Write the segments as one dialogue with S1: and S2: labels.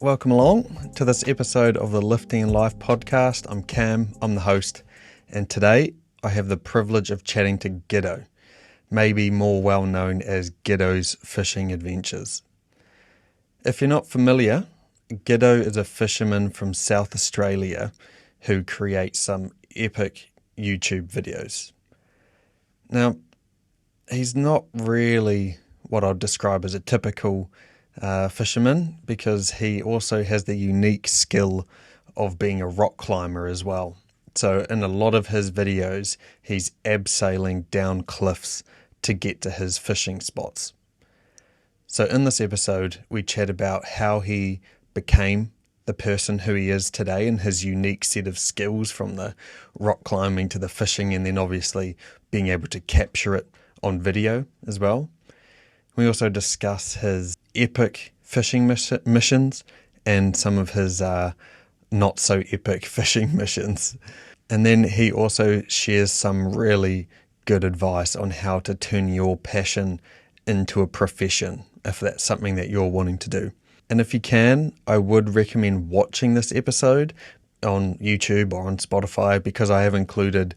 S1: Welcome along to this episode of the Lifting in Life podcast. I'm Cam, I'm the host, and today I have the privilege of chatting to Gido, maybe more well known as Gido's Fishing Adventures. If you're not familiar, Gido is a fisherman from South Australia who creates some epic YouTube videos. Now, he's not really what I'd describe as a typical fisherman, because he also has the unique skill of being a rock climber as well. So in a lot of his videos, he's abseiling down cliffs to get to his fishing spots. So in this episode, we chat about how he became the person who he is today and his unique set of skills, from the rock climbing to the fishing, and then obviously being able to capture it on video as well. We also discuss his epic fishing missions and some of his not so epic fishing missions. And then he also shares some really good advice on how to turn your passion into a profession, if that's something that you're wanting to do. And if you can, I would recommend watching this episode on YouTube or on Spotify, because I have included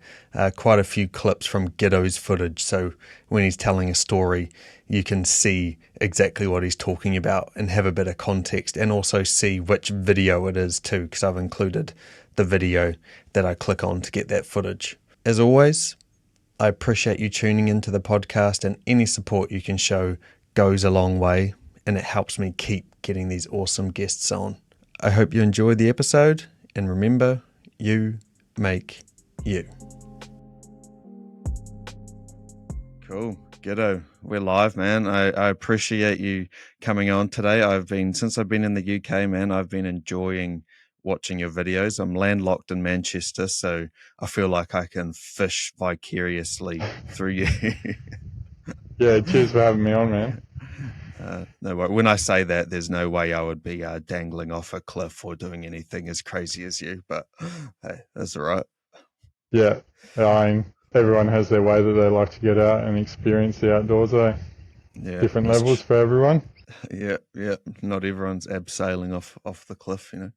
S1: quite a few clips from Gido's footage. So when he's telling a story, you can see exactly what he's talking about and have a bit of context, and also see which video it is too, because I've included the video that I click on to get that footage. As always, I appreciate you tuning into the podcast, and any support you can show goes a long way, and it helps me keep getting these awesome guests on. I hope you enjoyed the episode, and remember, you make you. Cool. Gido, we're live, man. I appreciate you coming on today. Since I've been in the UK, man, I've been enjoying watching your videos. I'm landlocked in Manchester, so I feel like I can fish vicariously through you.
S2: Yeah, cheers for having me on, man.
S1: No way. When I say that, there's no way I would be dangling off a cliff or doing anything as crazy as you, but hey, that's all right.
S2: Yeah, I mean, everyone has their way that they like to get out and experience the outdoors, eh?
S1: Yeah,
S2: Different levels for everyone.
S1: Yeah. Not everyone's abseiling off the cliff, you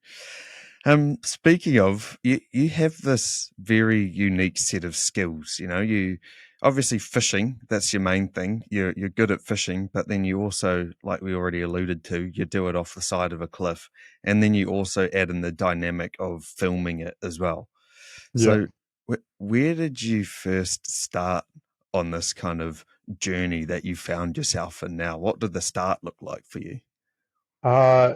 S1: know. Speaking of, you have this very unique set of skills. You know, you obviously fishing, that's your main thing. You're good at fishing, but then you also, like we already alluded to, you do it off the side of a cliff, and then you also add in the dynamic of filming it as well.
S2: Yeah.
S1: So where did you first start on this kind of journey that you found yourself in now? What did the start look like for you?
S2: Uh,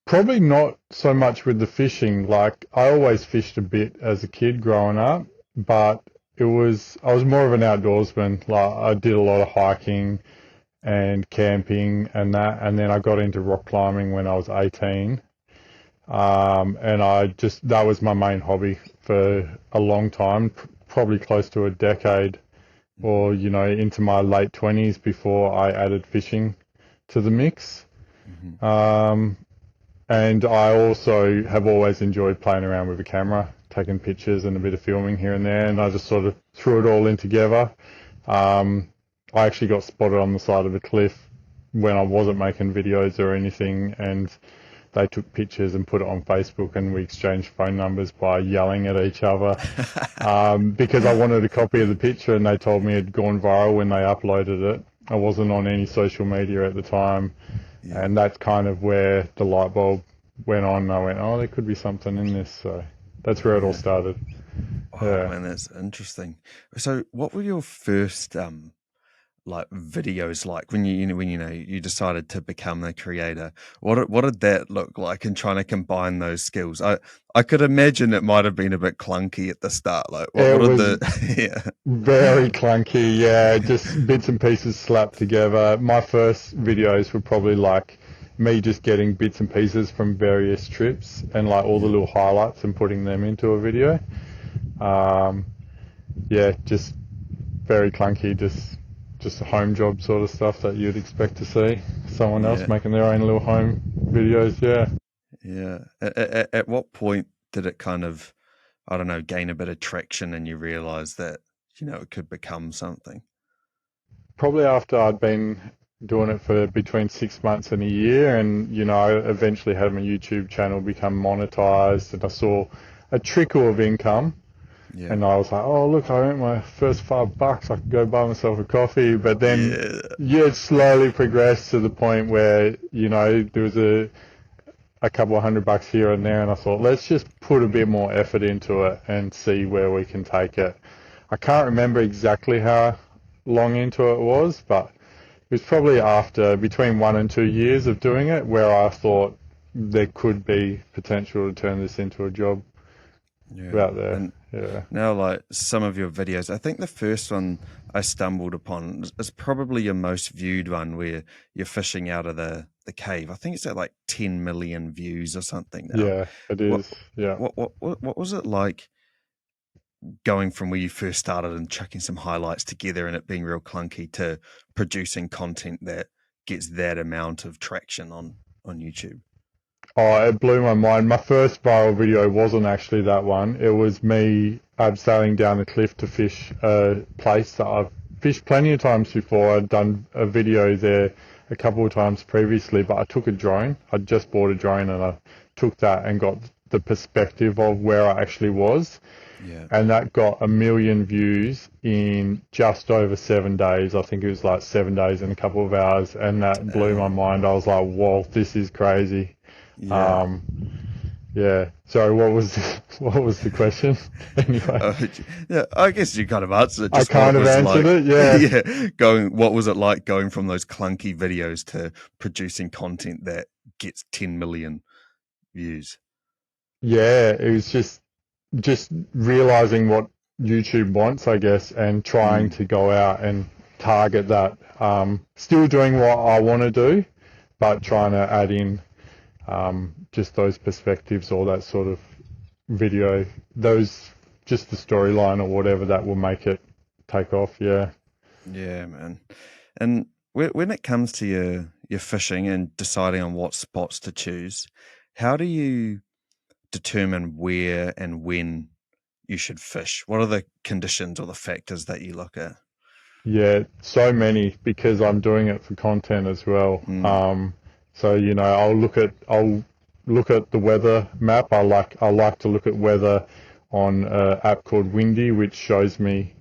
S2: Probably not so much with the fishing. Like, I always fished a bit as a kid growing up, but I was more of an outdoorsman. Like, I did a lot of hiking and camping and that, and then I got into rock climbing when I was 18. And that was my main hobby for a long time, probably close to a decade, or, into my late 20s before I added fishing to the mix.
S1: Mm-hmm.
S2: And I also have always enjoyed playing around with a camera, taking pictures and a bit of filming here and there, and I just sort of threw it all in together. I actually got spotted on the side of a cliff when I wasn't making videos or anything, and they took pictures and put it on Facebook, and we exchanged phone numbers by yelling at each other because I wanted a copy of the picture, and they told me it had gone viral when they uploaded it. I wasn't on any social media at the time, and that's kind of where the light bulb went on, and I went, oh, there could be something in this. So that's where it all started.
S1: Oh man, that's interesting. So what were your first like videos like when you decided to become a creator? What did that look like, in trying to combine those skills? I could imagine it might have been a bit clunky at the start. Like what
S2: It
S1: did
S2: was
S1: the
S2: very clunky, yeah, just bits and pieces slapped together. My first videos were probably like me just getting bits and pieces from various trips and like all the little highlights and putting them into a video. Um, yeah, just very clunky, just a home job sort of stuff that you'd expect to see someone else
S1: yeah.
S2: making their own little home videos. Yeah.
S1: Yeah. At what point did it kind of, I don't know, gain a bit of traction and you realize that, it could become something?
S2: Probably after I'd been doing it for between 6 months and a year, and I eventually had my YouTube channel become monetized, and I saw a trickle of income.
S1: Yeah.
S2: And I was like, oh, look, I earned my first $5. I could go buy myself a coffee. But then,
S1: Yeah.
S2: yeah, it slowly progressed to the point where, there was a couple of $100 here and there. And I thought, let's just put a bit more effort into it and see where we can take it. I can't remember exactly how long into it was, but it was probably after between 1 and 2 years of doing it where I thought there could be potential to turn this into a job
S1: Yeah.
S2: out there.
S1: And
S2: Yeah.
S1: now, like some of your videos, I think the first one I stumbled upon is probably your most viewed one, where you're fishing out of the cave. I think it's at like 10 million views or something now.
S2: Yeah, it
S1: What
S2: is. Yeah.
S1: what was it like going from where you first started and chucking some highlights together and it being real clunky to producing content that gets that amount of traction on YouTube?
S2: Oh, it blew my mind. My first viral video wasn't actually that one. It was me abseiling down the cliff to fish a place that I've fished plenty of times before. I'd done a video there a couple of times previously, but I took a drone. I just bought a drone and I took that and got the perspective of where I actually was.
S1: Yeah.
S2: And that got 1 million views in just over 7 days. I think it was like 7 days and a couple of hours, and that blew my mind. I was like, "Whoa, this is crazy."
S1: Yeah.
S2: Um, yeah. Sorry, what was what was the question? Anyway,
S1: Yeah, I guess you kind of answered it,
S2: I
S1: just what it
S2: kind of
S1: was
S2: answered
S1: like.
S2: it. Yeah.
S1: What was it like going from those clunky videos to producing content that gets 10 million views?
S2: Yeah, it was just realizing what YouTube wants, I guess, and trying
S1: Mm,
S2: to go out and target that. Still doing what I want to do, but trying to add in just those perspectives or that sort of video, just the storyline or whatever that will make it take off. Yeah.
S1: yeah, man. And when it comes to your fishing and deciding on what spots to choose, how do you determine where and when you should fish? What are the conditions or the factors that you look at?
S2: Yeah, so many because I'm doing it for content as well.
S1: Mm,
S2: So I'll look at the weather map. I like to look at weather on an app called Windy, which shows me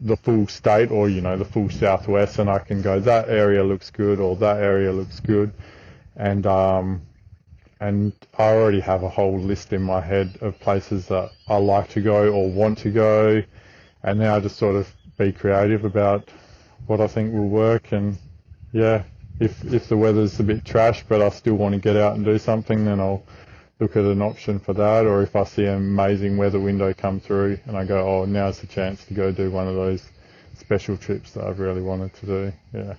S2: the full state or the full southwest, and I can go that area looks good or that area looks good, and and I already have a whole list in my head of places that I like to go or want to go, and then I just sort of be creative about what I think will work. And yeah, if the weather's a bit trash but I still want to get out and do something, then I'll look at an option for that. Or if I see an amazing weather window come through and I go, oh, now's the chance to go do one of those special trips that I've really wanted to do. Yeah.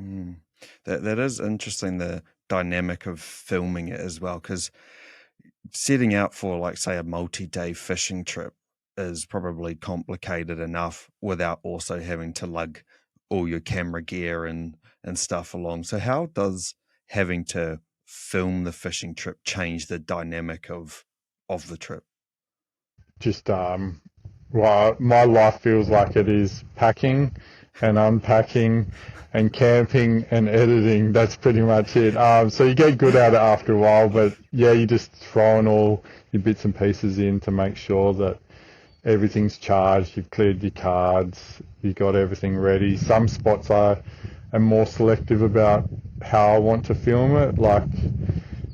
S1: mm. That is interesting, the dynamic of filming it as well, because setting out for, like, say, a multi-day fishing trip is probably complicated enough without also having to lug all your camera gear and stuff along. So how does having to film the fishing trip change the dynamic of the trip?
S2: Just well, my life feels like it is packing and unpacking and camping and editing. That's pretty much it. So you get good at it after a while, but yeah, you just throwing all your bits and pieces in to make sure that everything's charged, you've cleared your cards, you got everything ready. Some spots I am more selective about how I want to film it. Like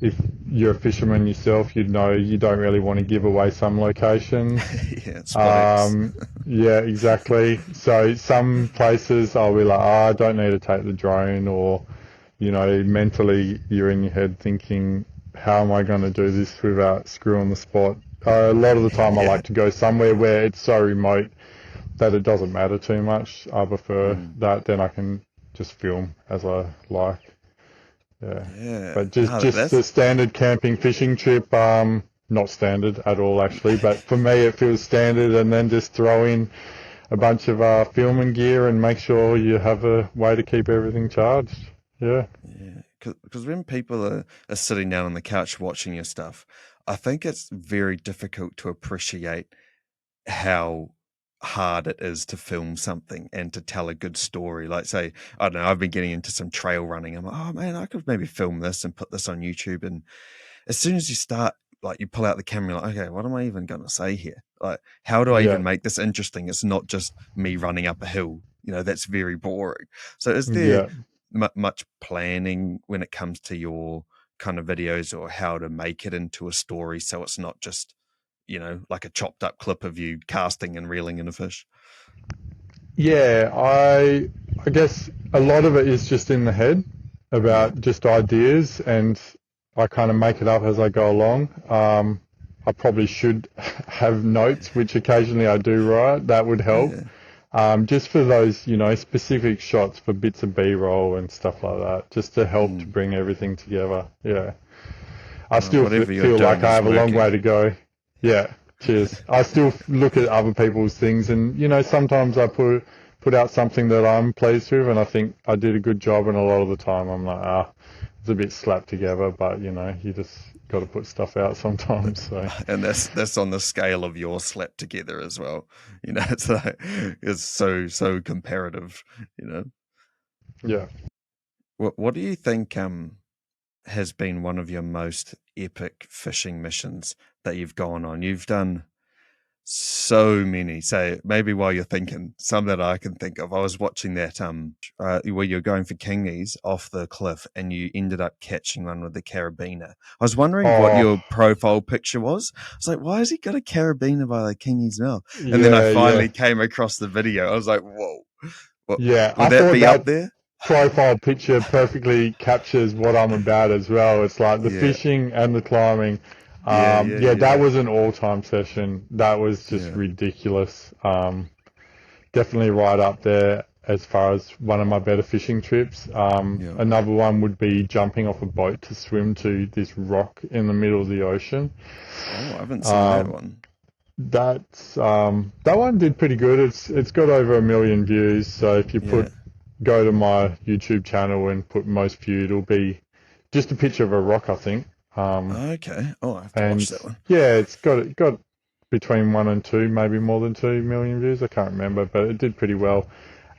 S2: if you're a fisherman yourself, you'd know you don't really want to give away some locations.
S1: Yeah, spot X.
S2: Yeah, exactly. So some places I'll be like, oh, I don't need to take the drone, or mentally you're in your head thinking, how am I going to do this without screwing the spot? A lot of the time I
S1: Yeah.
S2: like to go somewhere where it's so remote that it doesn't matter too much. I prefer
S1: Mm.
S2: that, then I can just film as I like. Yeah.
S1: Yeah.
S2: But just
S1: No,
S2: just the
S1: that's
S2: standard camping fishing trip, not standard at all actually, but for me it feels standard, and then just throw in a bunch of filming gear and make sure you have a way to keep everything charged. Yeah.
S1: yeah. Because when people are sitting down on the couch watching your stuff, I think it's very difficult to appreciate how hard it is to film something and to tell a good story. Like, say, I don't know, I've been getting into some trail running. I'm like, oh man, I could maybe film this and put this on YouTube. And as soon as you start, like, you pull out the camera, like, okay, what am I even going to say here? Like, how do I
S2: Yeah.
S1: even make this interesting? It's not just me running up a hill. That's very boring. So is there
S2: Yeah.
S1: much planning when it comes to your kind of videos, or how to make it into a story so it's not just, like a chopped up clip of you casting and reeling in a fish?
S2: Yeah, I guess a lot of it is just in the head
S1: Yeah.
S2: about just ideas, and I kind of make it up as I go along. I probably should have notes, which occasionally I do write. That would help.
S1: Yeah.
S2: Just for those, specific shots for bits of B-roll and stuff like that, just to help to bring everything together. Yeah. I still
S1: Whatever you're
S2: feel
S1: doing
S2: like I
S1: is
S2: have a long
S1: working.
S2: way to go. Yeah, cheers. I still look at other people's things, and sometimes I put out something that I'm pleased with, and I think I did a good job. And a lot of the time, I'm like, it's a bit slapped together, but you just got to put stuff out sometimes. So
S1: And that's on the scale of your slap together as well. It's like, it's so comparative.
S2: yeah.
S1: What do you think has been one of your most epic fishing missions that you've gone on? You've done so many. So maybe while you're thinking, some that I can think of. I was watching that where you're going for kingies off the cliff and you ended up catching one with the carabiner. I was wondering what
S2: Oh,
S1: your profile picture was. I was like, why has he got a carabiner by the kingies mouth? And then I
S2: yeah, yeah,
S1: finally came across the video. I was like, whoa, what
S2: yeah. I
S1: would that
S2: thought
S1: be up
S2: that
S1: there?
S2: profile picture perfectly captures what I'm about as well. It's like the
S1: Yeah,
S2: fishing and the climbing.
S1: yeah, yeah,
S2: Yeah, that
S1: yeah,
S2: was an all-time session. That was just
S1: yeah,
S2: ridiculous. Definitely right up there as far as one of my better fishing trips.
S1: yeah.
S2: Another one would be jumping off a boat to swim to this rock in the middle of the ocean.
S1: Oh, I haven't seen that
S2: Um,
S1: one.
S2: that one did pretty good. It's got over 1 million views. So if you
S1: Yeah.
S2: go to my YouTube channel and put most viewed, it'll be just a picture of a rock, I think.
S1: Okay. Oh, I have to watch
S2: And
S1: that one.
S2: yeah, it got between 1 and 2, maybe more than 2 million views. I can't remember, but it did pretty well,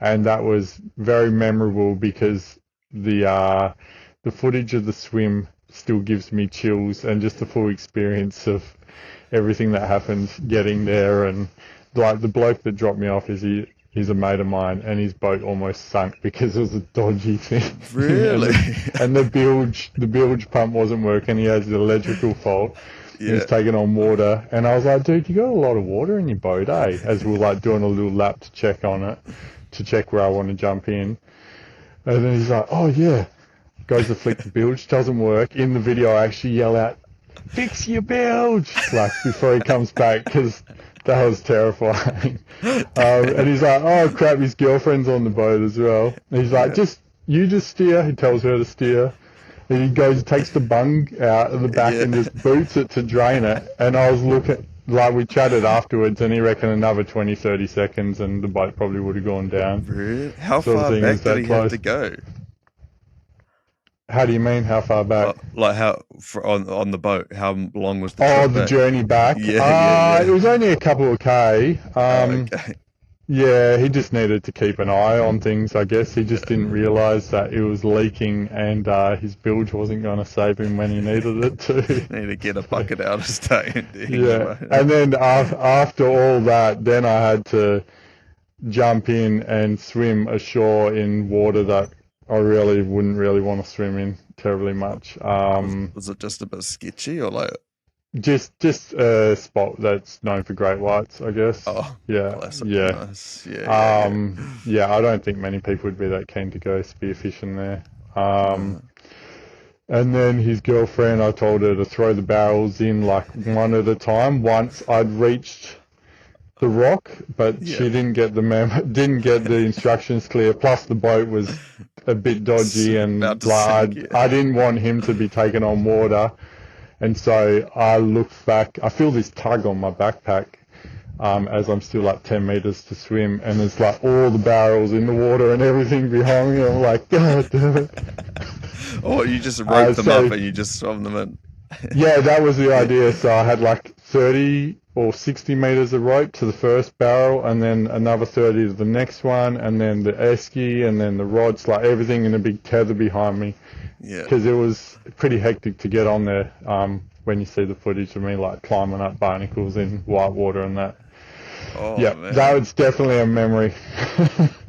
S2: and that was very memorable because the footage of the swim still gives me chills, and just the full experience of everything that happened getting there. And like the bloke that dropped me off he's a mate of mine, and his boat almost sunk because it was a dodgy thing, and
S1: Really?
S2: the bilge pump wasn't working. He has the electrical fault. He
S1: Yeah.
S2: was taking on water, and I was like, dude, you got a lot of water in your boat, eh? As we were like doing a little lap to check on it, to check where I want to jump in. And then he's like, oh yeah. Goes to flick the bilge, doesn't work. In the video, I actually yell out, fix your bilge, like before he comes back, because that was terrifying. And he's like, oh crap, his girlfriend's on the boat as well. And he's like,
S1: Yeah.
S2: you just steer. He tells her to steer. And he goes, takes the bung out of the back
S1: Yeah.
S2: and just boots it to drain it. And I was looking, like we chatted afterwards, and he reckoned another 20, 30 seconds and the boat probably would have gone down.
S1: Really? How
S2: Sort of
S1: far
S2: thing, is
S1: back did
S2: that
S1: he have
S2: close.
S1: to go?
S2: How do you mean, how far back?
S1: Like how on the boat? How long was the
S2: Oh,
S1: trip
S2: the
S1: back?
S2: journey back.
S1: Yeah, yeah,
S2: It
S1: yeah.
S2: was only a couple of K.
S1: Oh, okay.
S2: Yeah, he just needed to keep an eye on things, I guess. He just didn't realise that it was leaking, and his bilge wasn't going to save him when he needed it to.
S1: Need to get a
S2: So,
S1: bucket out of stay and hang the
S2: yeah.
S1: boat.
S2: And then after all that, then I had to jump in and swim ashore in water that I really wouldn't really want to swim in terribly much.
S1: Was it just a bit sketchy or like?
S2: Just a spot that's known for great whites, I guess.
S1: Oh,
S2: Yeah,
S1: classic.
S2: yeah.
S1: Nice. Yeah, yeah, yeah.
S2: Yeah, I don't think many people would be that keen to go spearfishing there.
S1: No.
S2: And then his girlfriend, I told her to throw the barrels in like one at a time. Once I'd reached the rock, but
S1: Yeah.
S2: she didn't get didn't get the instructions clear. Plus the boat was a bit dodgy,
S1: About
S2: and
S1: to sink.
S2: like I didn't want him to be taken on water. And so I looked back. I feel this tug on my backpack as I'm still like 10 meters to swim, and there's like all the barrels in the water and everything behind me. I'm like, God damn it.
S1: Or you just roped them
S2: So
S1: up and you just swam them in.
S2: yeah, that was the
S1: Yeah.
S2: idea. So I had like 30 or 60 meters of rope to the first barrel, and then another 30 to the next one, and then the esky, and then the rods, like everything in a big tether behind me.
S1: Yeah.
S2: Because it was pretty hectic to get on there. When you see the footage of me like climbing up barnacles in whitewater and that.
S1: Oh,
S2: Yeah,
S1: man.
S2: that was definitely a memory.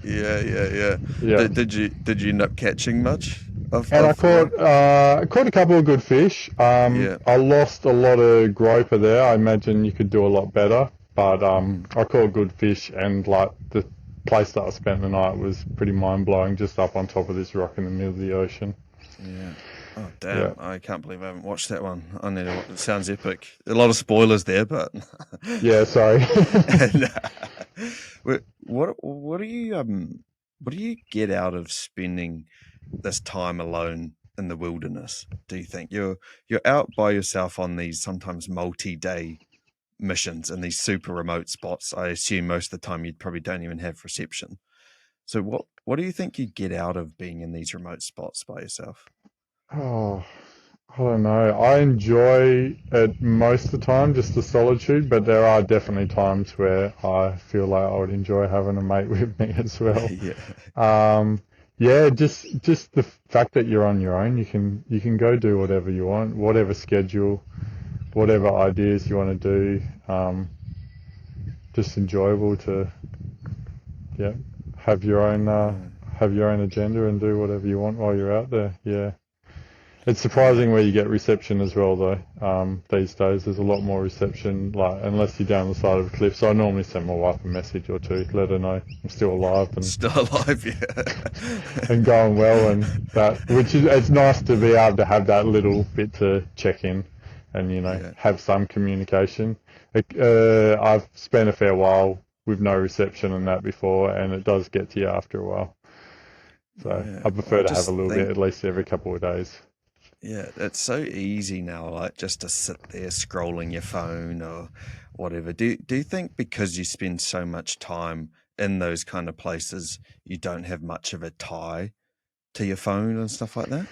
S1: Yeah.
S2: Yeah.
S1: Did you end up catching much
S2: And I
S1: of like?
S2: caught a couple of good fish.
S1: Yeah.
S2: I lost a lot of groper there. I imagine you could do a lot better, but I caught good fish, and like the place that I spent the night was pretty mind blowing, just up on top of this rock in the middle of the ocean.
S1: Yeah. Oh, damn.
S2: Yeah.
S1: I can't believe I haven't watched that one. I need to. It sounds epic. A lot of spoilers there, but.
S2: Yeah, sorry.
S1: And, what do you get out of spending this time alone in the wilderness? Do you think you're out by yourself on these sometimes multi-day missions in these super remote spots? I assume most of the time you probably don't even have reception. So what do you think you get out of being in these remote spots by yourself?
S2: Oh, I don't know. I enjoy it most of the time, just the solitude, but there are definitely times where I feel like I would enjoy having a mate with me as well.
S1: Yeah.
S2: Yeah, just the fact that you're on your own, you can go do whatever you want, whatever schedule, whatever ideas you want to do. Just enjoyable to, yeah, have your own agenda and do whatever you want while you're out there. Yeah. It's
S1: Yeah.
S2: surprising where you get reception as well, though. These days, there's a lot more reception, like unless you're down the side of a cliff. So I normally send my wife a message or two, let her know I'm still alive and
S1: Still alive, yeah.
S2: and going well, and that. Which is, it's nice to be able to have that little bit to check in, and
S1: Yeah.
S2: have some communication. I've spent a fair while with no reception and that before, and it does get to you after a while. So
S1: Yeah.
S2: I prefer
S1: I
S2: to have a
S1: just
S2: little
S1: think,
S2: bit at least every couple of days.
S1: yeah, it's so easy now, like just to sit there scrolling your phone or whatever. Do you think because you spend so much time in those kind of places, you don't have much of a tie to your phone and stuff like that?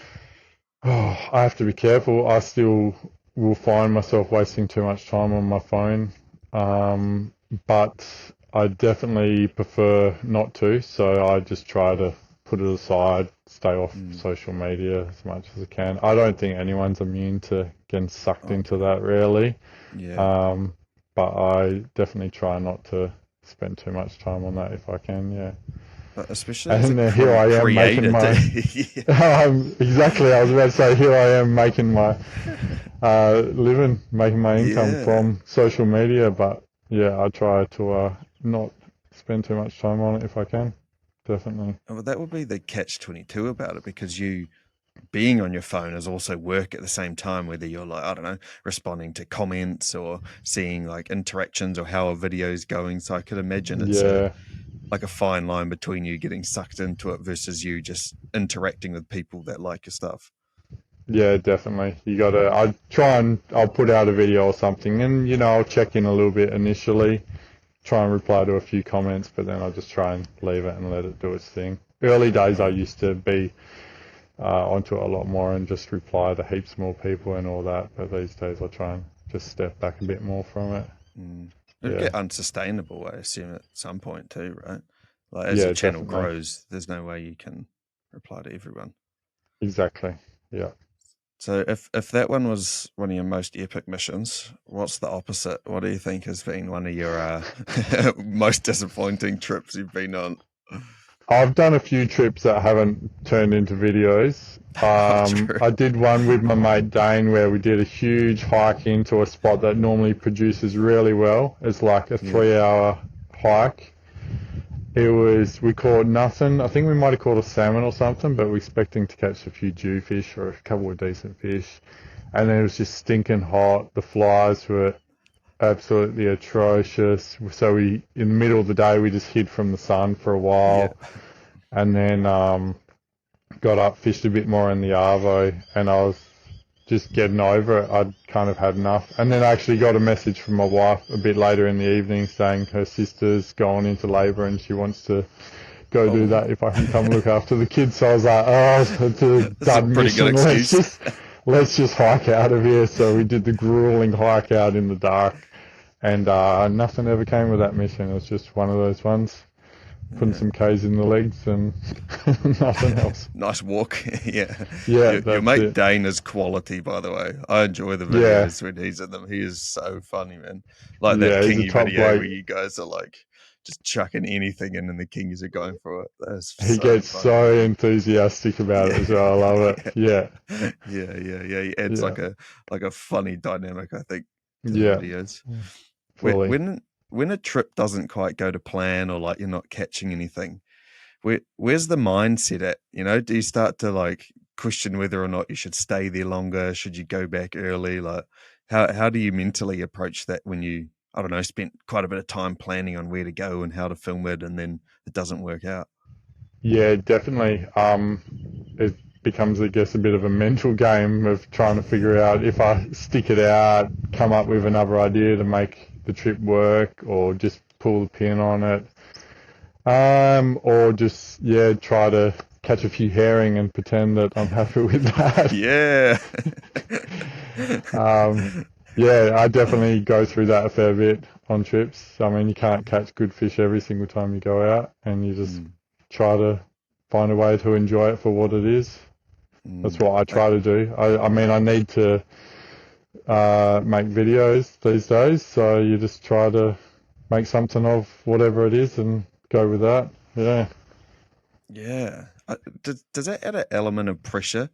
S2: Oh, I have to be careful. I still will find myself wasting too much time on my phone. Um, but I definitely prefer not to. So I just try to put it aside, stay off
S1: Mm.
S2: social media as much as I can. I don't think anyone's immune to getting sucked into
S1: Okay.
S2: that, really.
S1: Yeah.
S2: Um, but I definitely try not to spend too much time on that if I can, yeah.
S1: But especially as a
S2: And here I am making
S1: creator,
S2: my
S1: yeah.
S2: exactly. I was about to say, here I am making my living, making my income
S1: Yeah.
S2: from social media. But yeah, I try to not spend too much time on it if I can. Definitely.
S1: Well, that would be the catch-22 about it, because you being on your phone is also work at the same time, whether you're like, I don't know, responding to comments or seeing like interactions or how a video's going. So I could imagine it's a
S2: Yeah,
S1: like a fine line between you getting sucked into it versus you just interacting with people that like your stuff.
S2: yeah, definitely. You gotta. I'll put out a video or something, and I'll check in a little bit initially, try and reply to a few comments, but then I'll just try and leave it and let it do its thing. Early days, I
S1: Right.
S2: used to be onto it a lot more and just reply to heaps more people and all that. But these days I try and just step back a bit more from it.
S1: Mm. It'd
S2: Yeah,
S1: get unsustainable, I assume, at some point too, right? Like as the
S2: yeah,
S1: channel
S2: definitely,
S1: grows, there's no way you can reply to everyone.
S2: exactly. Yeah.
S1: So if that one was one of your most epic missions, what's the opposite? What do you think has been one of your most disappointing trips you've been on?
S2: I've done a few trips that haven't turned into videos.
S1: Oh, true.
S2: I did one with my mate Dane where we did a huge hike into a spot that normally produces really well. It's like a
S1: Yeah.
S2: 3-hour hike. We caught nothing. I think we might have caught a salmon or something, but we're expecting to catch a few jewfish or a couple of decent fish. And then it was just stinking hot. The flies were absolutely atrocious. So in the middle of the day, we just hid from the sun for a
S1: Yeah.
S2: while, and then got up, fished a bit more in the Arvo, and I was just getting over it. I'd kind of had enough. And then I actually got a message from my wife a bit later in the evening saying her sister's gone into labour and she wants to go do
S1: Oh,
S2: that if I can come look after the kids. So I was like, oh, it's a
S1: that's a
S2: dud
S1: pretty good
S2: mission.
S1: excuse.
S2: Let's just hike out of here. So we did the grueling hike out in the dark, and nothing ever came of that mission. It was just one of those ones, putting
S1: Yeah.
S2: some K's in the legs and nothing else.
S1: Nice walk. Yeah.
S2: Yeah,
S1: Your
S2: that's
S1: mate
S2: it.
S1: Dane is quality, by the way. I enjoy the
S2: Yeah,
S1: videos when he's in them. He is so funny, man. Like that
S2: yeah, he's a
S1: Kingy
S2: top
S1: video
S2: bloke.
S1: where you guys are like just chucking anything in and the Kingies are going for it. That's
S2: He
S1: so
S2: gets
S1: funny.
S2: so enthusiastic about it
S1: Yeah.
S2: as well. I love it. Yeah,
S1: Yeah. He adds
S2: yeah,
S1: like a funny dynamic, I think, to the
S2: yeah,
S1: videos. Whe-
S2: fully.
S1: When when a trip doesn't quite go to plan or like you're not catching anything, where's the mindset at? You know, do you start to like question whether or not you should stay there longer? Should you go back early? Like, how do you mentally approach that when you, I don't know, spent quite a bit of time planning on where to go and how to film it, and then it doesn't work out?
S2: Yeah, definitely. It becomes, I guess, a bit of a mental game of trying to figure out if I stick it out, come up with another idea to make the trip work, or just pull the pin on it, or just try to catch a few herring and pretend that I'm happy with that.
S1: Yeah.
S2: Um, yeah, I definitely go through that a fair bit on trips. I mean, you can't catch good fish every single time you go out, and you just
S1: Mm,
S2: try to find a way to enjoy it for what it is. That's
S1: mm.
S2: what I try to do. I mean, I need to make videos these days, so you just try to make something of whatever it is and go with that. Yeah.
S1: Yeah. Does that add an element of pressure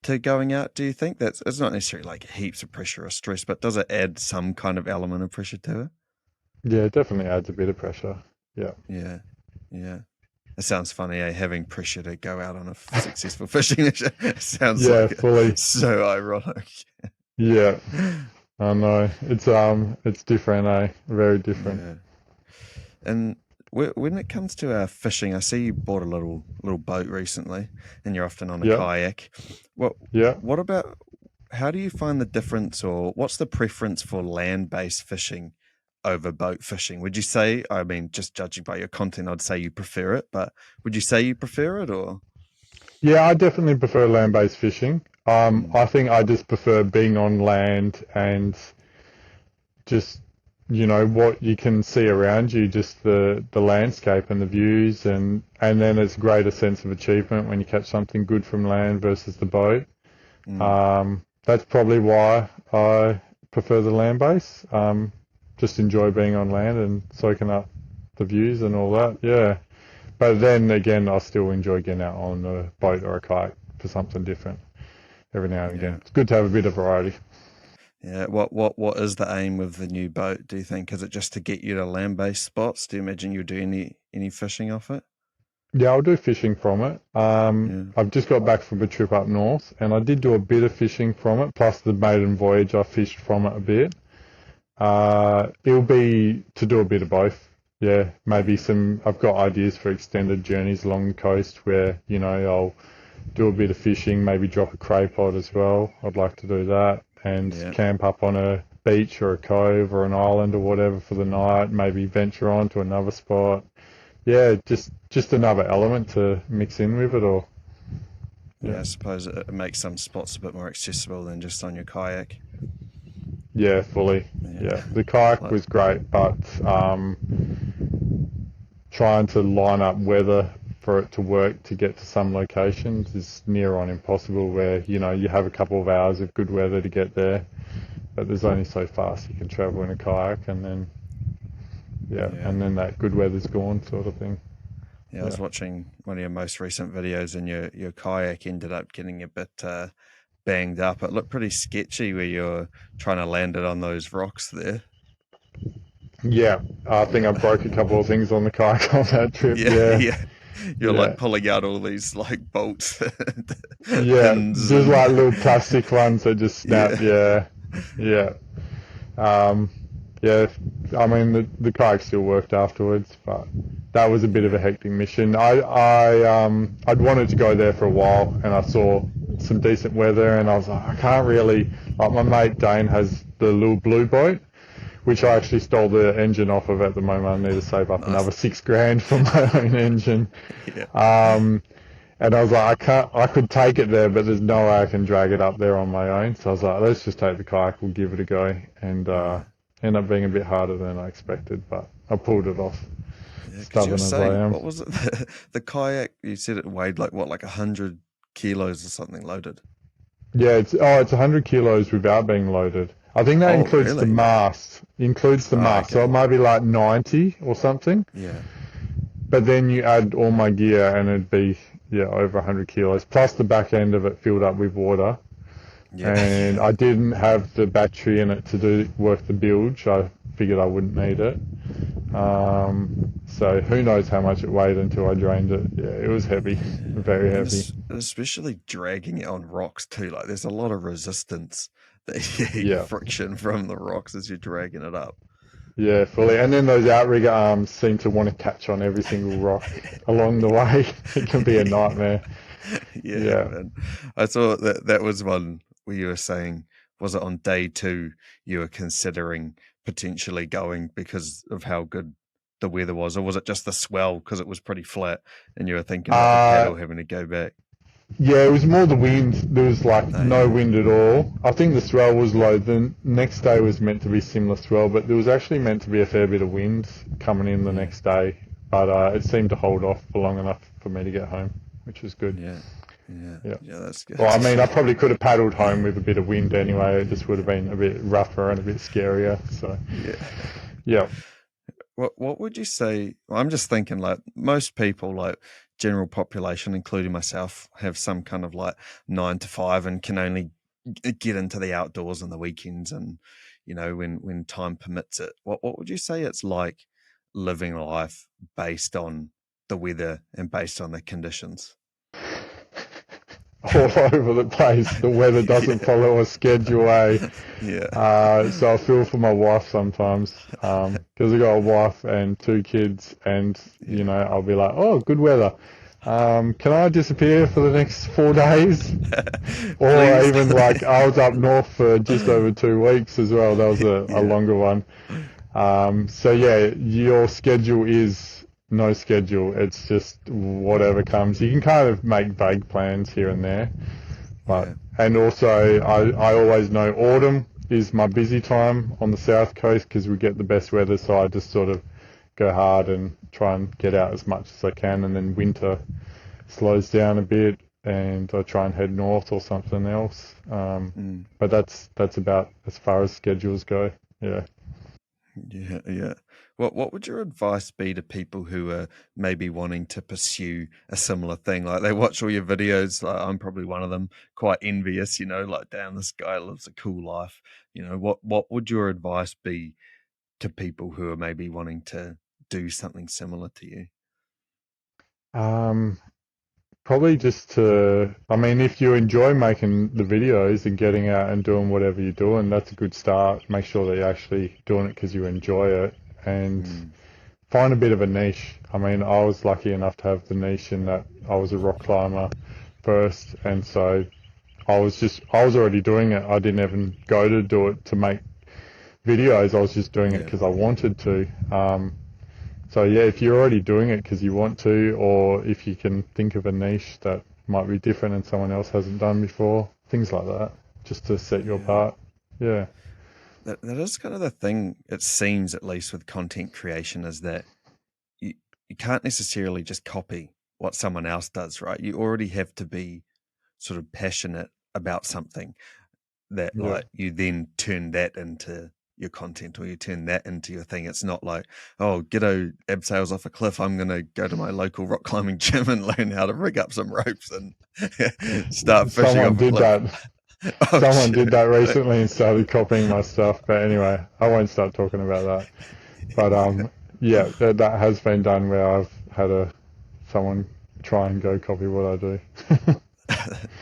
S1: to going out? Do you think that's, it's not necessarily like heaps of pressure or stress, but does it add some kind of element of pressure to it?
S2: Yeah, it definitely adds a bit of pressure. Yeah.
S1: Yeah, yeah. It sounds funny, having pressure to go out on a successful fishing mission. It sounds
S2: Yeah,
S1: like
S2: fully.
S1: so ironic.
S2: Yeah. I know. It's different, eh? Very different.
S1: Yeah. And when it comes to fishing, I see you bought a little boat recently, and you're often on a
S2: Yeah.
S1: kayak. What
S2: Yeah.
S1: what about, how do you find the difference, or what's the preference for land-based fishing over boat fishing? Would you say, I mean, just judging by your content, I'd say you prefer it, but would you say you prefer it or?
S2: Yeah, I definitely prefer land-based fishing.
S1: Mm,
S2: I think I just prefer being on land and just, what you can see around you, just the landscape and the views, and then it's a greater sense of achievement when you catch something good from land versus the boat.
S1: mm,
S2: That's probably why I prefer the land base. Just enjoy being on land and soaking up the views and all that. Yeah. But then again, I still enjoy getting out on a boat or a kayak for something different every now and again.
S1: yeah.
S2: It's good to have a bit of variety.
S1: Yeah. What is the aim of the new boat, do you think? Is it just to get you to land-based spots? Do you imagine you'll do any fishing off it?
S2: Yeah, I'll do fishing from it.
S1: Yeah.
S2: I've just got back from a trip up north, and I did do a bit of fishing from it. Plus the maiden voyage, I fished from it a bit. It'll be to do a bit of both. Yeah, maybe some. I've got ideas for extended journeys along the coast where I'll do a bit of fishing, maybe drop a cray pot as well. I'd like to do that and
S1: Yeah.
S2: camp up on a beach or a cove or an island or whatever for the night. Maybe venture on to another spot. Yeah, just another element to mix in with it all.
S1: Yeah,
S2: Yeah,
S1: I suppose it makes some spots a bit more accessible than just on your kayak.
S2: yeah, fully.
S1: Yeah.
S2: Yeah, the kayak
S1: Like,
S2: was great, but trying to line up weather for it to work to get to some locations is near on impossible. Where you have a couple of hours of good weather to get there, but there's only so fast you can travel in a kayak, and then
S1: yeah.
S2: that good weather's gone, sort of thing.
S1: Yeah, I
S2: Yeah.
S1: was watching one of your most recent videos and your kayak ended up getting a bit banged up. It looked pretty sketchy where you're trying to land it on those rocks there.
S2: Yeah, I think
S1: Yeah.
S2: I broke a couple of things on the kayak on that trip.
S1: Yeah,
S2: Yeah,
S1: yeah. You're like
S2: yeah.
S1: pulling out all these like bolts,
S2: Yeah,
S1: pins,
S2: just
S1: and
S2: like little plastic ones that just snap.
S1: yeah,
S2: Yeah, yeah, um, yeah. I mean, the kayak still worked afterwards, but that was a bit of a
S1: yeah,
S2: hectic mission. I'd wanted to go there for a while, and I saw some decent weather, and I was like, I can't really. Like my mate Dane has the little blue boat, which I
S1: yeah.
S2: actually stole the engine off of at the moment. I need to save up
S1: Nice.
S2: another 6 grand for my own engine.
S1: Yeah,
S2: Um, And I was like, I could take it there, but there's no way I can drag it up there on my own. So I was like, let's just take the kayak, we'll give it a go. And
S1: yeah.
S2: ended up being a bit harder than I expected, but I pulled it off.
S1: Yeah, because you were
S2: Stubborn as I
S1: saying,
S2: am.
S1: what was it? The kayak, you said it weighed like what, like 100 kilos or something loaded.
S2: Yeah, it's 100 kilos without being loaded. I think that
S1: Oh,
S2: includes the
S1: really?
S2: mast. Includes the
S1: Oh,
S2: mast, so it
S1: okay.
S2: might be like 90 or something.
S1: Yeah.
S2: But then you add all my gear, and it'd be over 100 kilos. Plus the back end of it filled up with water,
S1: Yeah.
S2: and
S1: Yeah.
S2: I didn't have the battery in it to do work the bilge. I figured I wouldn't need it. So who knows how much it weighed until I drained it. Yeah, it was heavy, very
S1: And
S2: heavy.
S1: especially dragging it on rocks too. Like there's a lot of resistance,
S2: Yeah,
S1: friction from the rocks as you're dragging it up.
S2: yeah, fully. And then those outrigger arms seem to want to catch on every single rock along the way. It can be a nightmare.
S1: Yeah,
S2: Yeah.
S1: man. I saw that was one where you were saying, was it on day 2 you were considering potentially going because of how good the weather was, or was it just the swell because it was pretty flat and you were thinking about the
S2: Uh,
S1: paddle having to go back?
S2: yeah, it was more the wind. There was like
S1: Oh
S2: no
S1: yeah,
S2: wind at all. I think the swell was low. The next day was meant to be similar swell, but there was actually meant to be a fair bit of wind coming in the
S1: yeah,
S2: next day. But it seemed to hold off for long enough for me to get home, which was good.
S1: yeah, yeah,
S2: Yeah.
S1: yeah. That's
S2: Well, I
S1: good.
S2: mean, I probably could have paddled home with a bit of wind anyway. It just would have been a bit rougher and a bit scarier. So,
S1: Yeah.
S2: yeah.
S1: What would you say? Well, I'm just thinking like most people, like general population, including myself, have some kind of like 9 to 5 and can only get into the outdoors on the weekends and when time permits it. What would you say it's like living life based on the weather and based on the conditions?
S2: All over the place. The weather doesn't
S1: Yeah,
S2: follow a schedule, eh?
S1: yeah,
S2: So I feel for my wife sometimes, because I got a wife and 2 kids, and
S1: yeah.
S2: I'll be like, "Oh, good weather. Can I disappear for the next 4 days?" Or
S1: Please.
S2: even like I was up north for just over 2 weeks as well. That was a
S1: Yeah,
S2: longer one. So yeah, your schedule is no schedule. It's just whatever comes. You can kind of make vague plans here and there, but
S1: yeah,
S2: and also I always know autumn is my busy time on the south coast because we get the best weather. So I just sort of go hard and try and get out as much as I can, and then winter slows down a bit, and I try and head north or something else.
S1: mm,
S2: But that's about as far as schedules go. Yeah.
S1: yeah, yeah. What would your advice be to people who are maybe wanting to pursue a similar thing? Like they watch all your videos, like I'm probably one of them, quite envious, like down this guy lives a cool life. What would your advice be to people who are maybe wanting to do something similar to you?
S2: Um, Probably just I mean, if you enjoy making the videos and getting out and doing whatever you're doing, that's a good start. Make sure that you're actually doing it because you enjoy it, and
S1: Mm,
S2: find a bit of a niche. I mean, I was lucky enough to have the niche in that I was a rock climber first, and so I was already doing it. I didn't even go to do it to make videos. I was just doing it
S1: yeah.
S2: because I wanted to. So yeah, if you're already doing it because you want to, or if you can think of a niche that might be different and someone else hasn't done before, things like that, just to set you
S1: Yeah.
S2: apart. Yeah,
S1: That is kind of the thing, it seems, at least with content creation, is that you, you can't necessarily just copy what someone else does, right? You already have to be sort of passionate about something that
S2: yeah.
S1: like you then turn that into your content or you turn that into your thing. It's not like, oh, Gido abseils off a cliff. I'm going to go to my local rock climbing gym and learn how to rig up some ropes and start fishing
S2: Someone
S1: off a
S2: did
S1: cliff.
S2: that.
S1: Oh,
S2: Someone did
S1: shit.
S2: that recently and started copying my stuff. But anyway, I won't start talking about that. But yeah, that has been done where I've had someone try and go copy what I do.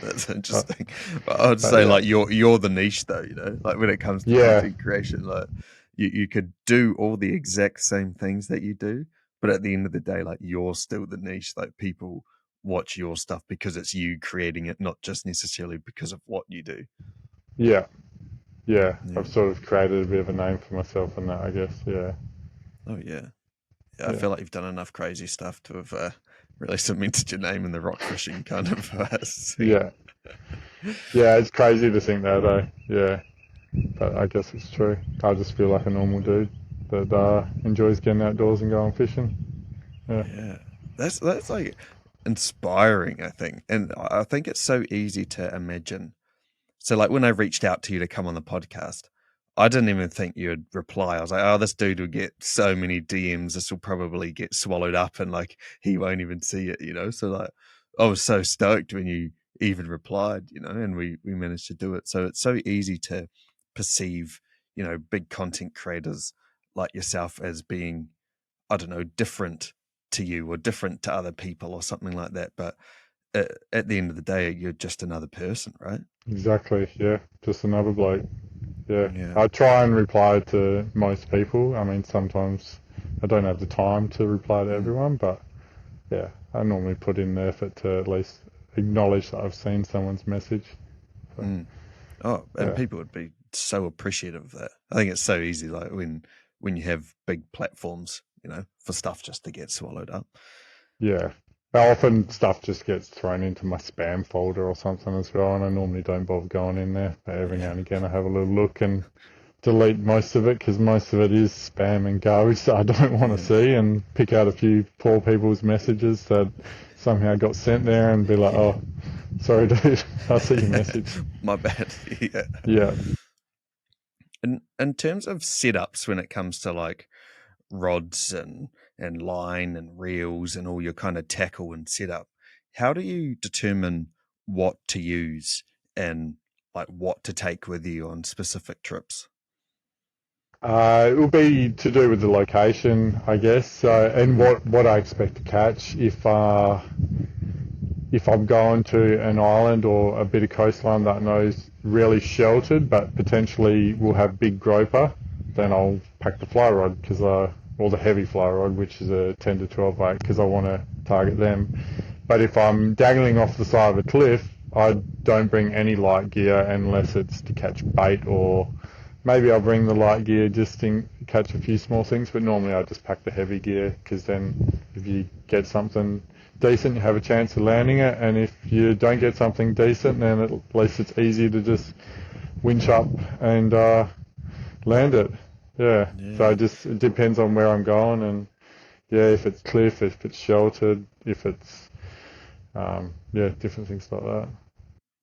S1: That's
S2: but,
S1: interesting. But I would
S2: but
S1: say
S2: yeah,
S1: like you're the niche though, like when it comes to
S2: yeah,
S1: content creation, like you could do all the exact same things that you do, but at the end of the day, like you're still the niche. Like people watch your stuff because it's you creating it, not just necessarily because of what you do.
S2: yeah, yeah.
S1: Yeah.
S2: I've sort of created a bit of a name for myself in that, I guess. Yeah,
S1: Oh yeah. Yeah. I
S2: yeah,
S1: feel like you've done enough crazy stuff to have really cemented your name in the rock fishing kind of scene.
S2: yeah, yeah. It's crazy to think that, though. Yeah, But I guess it's true. I just feel like a normal dude that enjoys getting outdoors and going fishing. Yeah.
S1: Yeah, that's like inspiring, I think, and I think it's so easy to imagine. So, like when I reached out to you to come on the podcast, I didn't even think you'd reply. I was like, "Oh, this dude will get so many DMs. This will probably get swallowed up, and like he won't even see it." So like, I was so stoked when you even replied, and we managed to do it. So it's so easy to perceive, big content creators like yourself as being, I don't know, different to you or different to other people or something like that. But at the end of the day, you're just another person, right?
S2: Exactly. Yeah. Just another bloke. Yeah.
S1: Yeah.
S2: I try and reply to most people. I mean, sometimes I don't have the time to reply to
S1: Mm,
S2: everyone, but yeah, I normally put in the effort to at least acknowledge that I've seen someone's message. So,
S1: mm. Oh, and
S2: yeah.
S1: people would be so appreciative of that. I think it's so easy, like when you have big platforms, for stuff just to get swallowed up.
S2: Yeah. Often stuff just gets thrown into my spam folder or something as well, and I normally don't bother going in there. But every now
S1: Yeah.
S2: and again, I have a little look and delete most of it because most of it is spam and garbage that I don't want to
S1: Yeah.
S2: see, and pick out a few poor people's messages that somehow got sent there and be like,
S1: Yeah.
S2: oh, sorry, dude, I see your message.
S1: My bad. Yeah.
S2: Yeah.
S1: In terms of setups when it comes to like rods and line and reels and all your kind of tackle and setup, how do you determine what to use and like what to take with you on specific trips?
S2: It will be to do with the location, I guess, and
S1: Mm,
S2: what I expect to catch. If I'm going to an island or a bit of coastline that I know is really sheltered but potentially will have big groper, then I'll pack the fly rod or the heavy fly rod, which is a 10 to 12 weight, because I want to target them. But if I'm dangling off the side of a cliff, I don't bring any light gear unless it's to catch bait, or maybe I'll bring the light gear just to catch a few small things, but normally I just pack the heavy gear because then if you get something decent, you have a chance of landing it, and if you don't get something decent, then at least it's easy to just winch up and land it. Yeah. So
S1: yeah.
S2: it depends on where I'm going, and yeah, if it's cliff, if it's sheltered, if it's yeah, different things like that.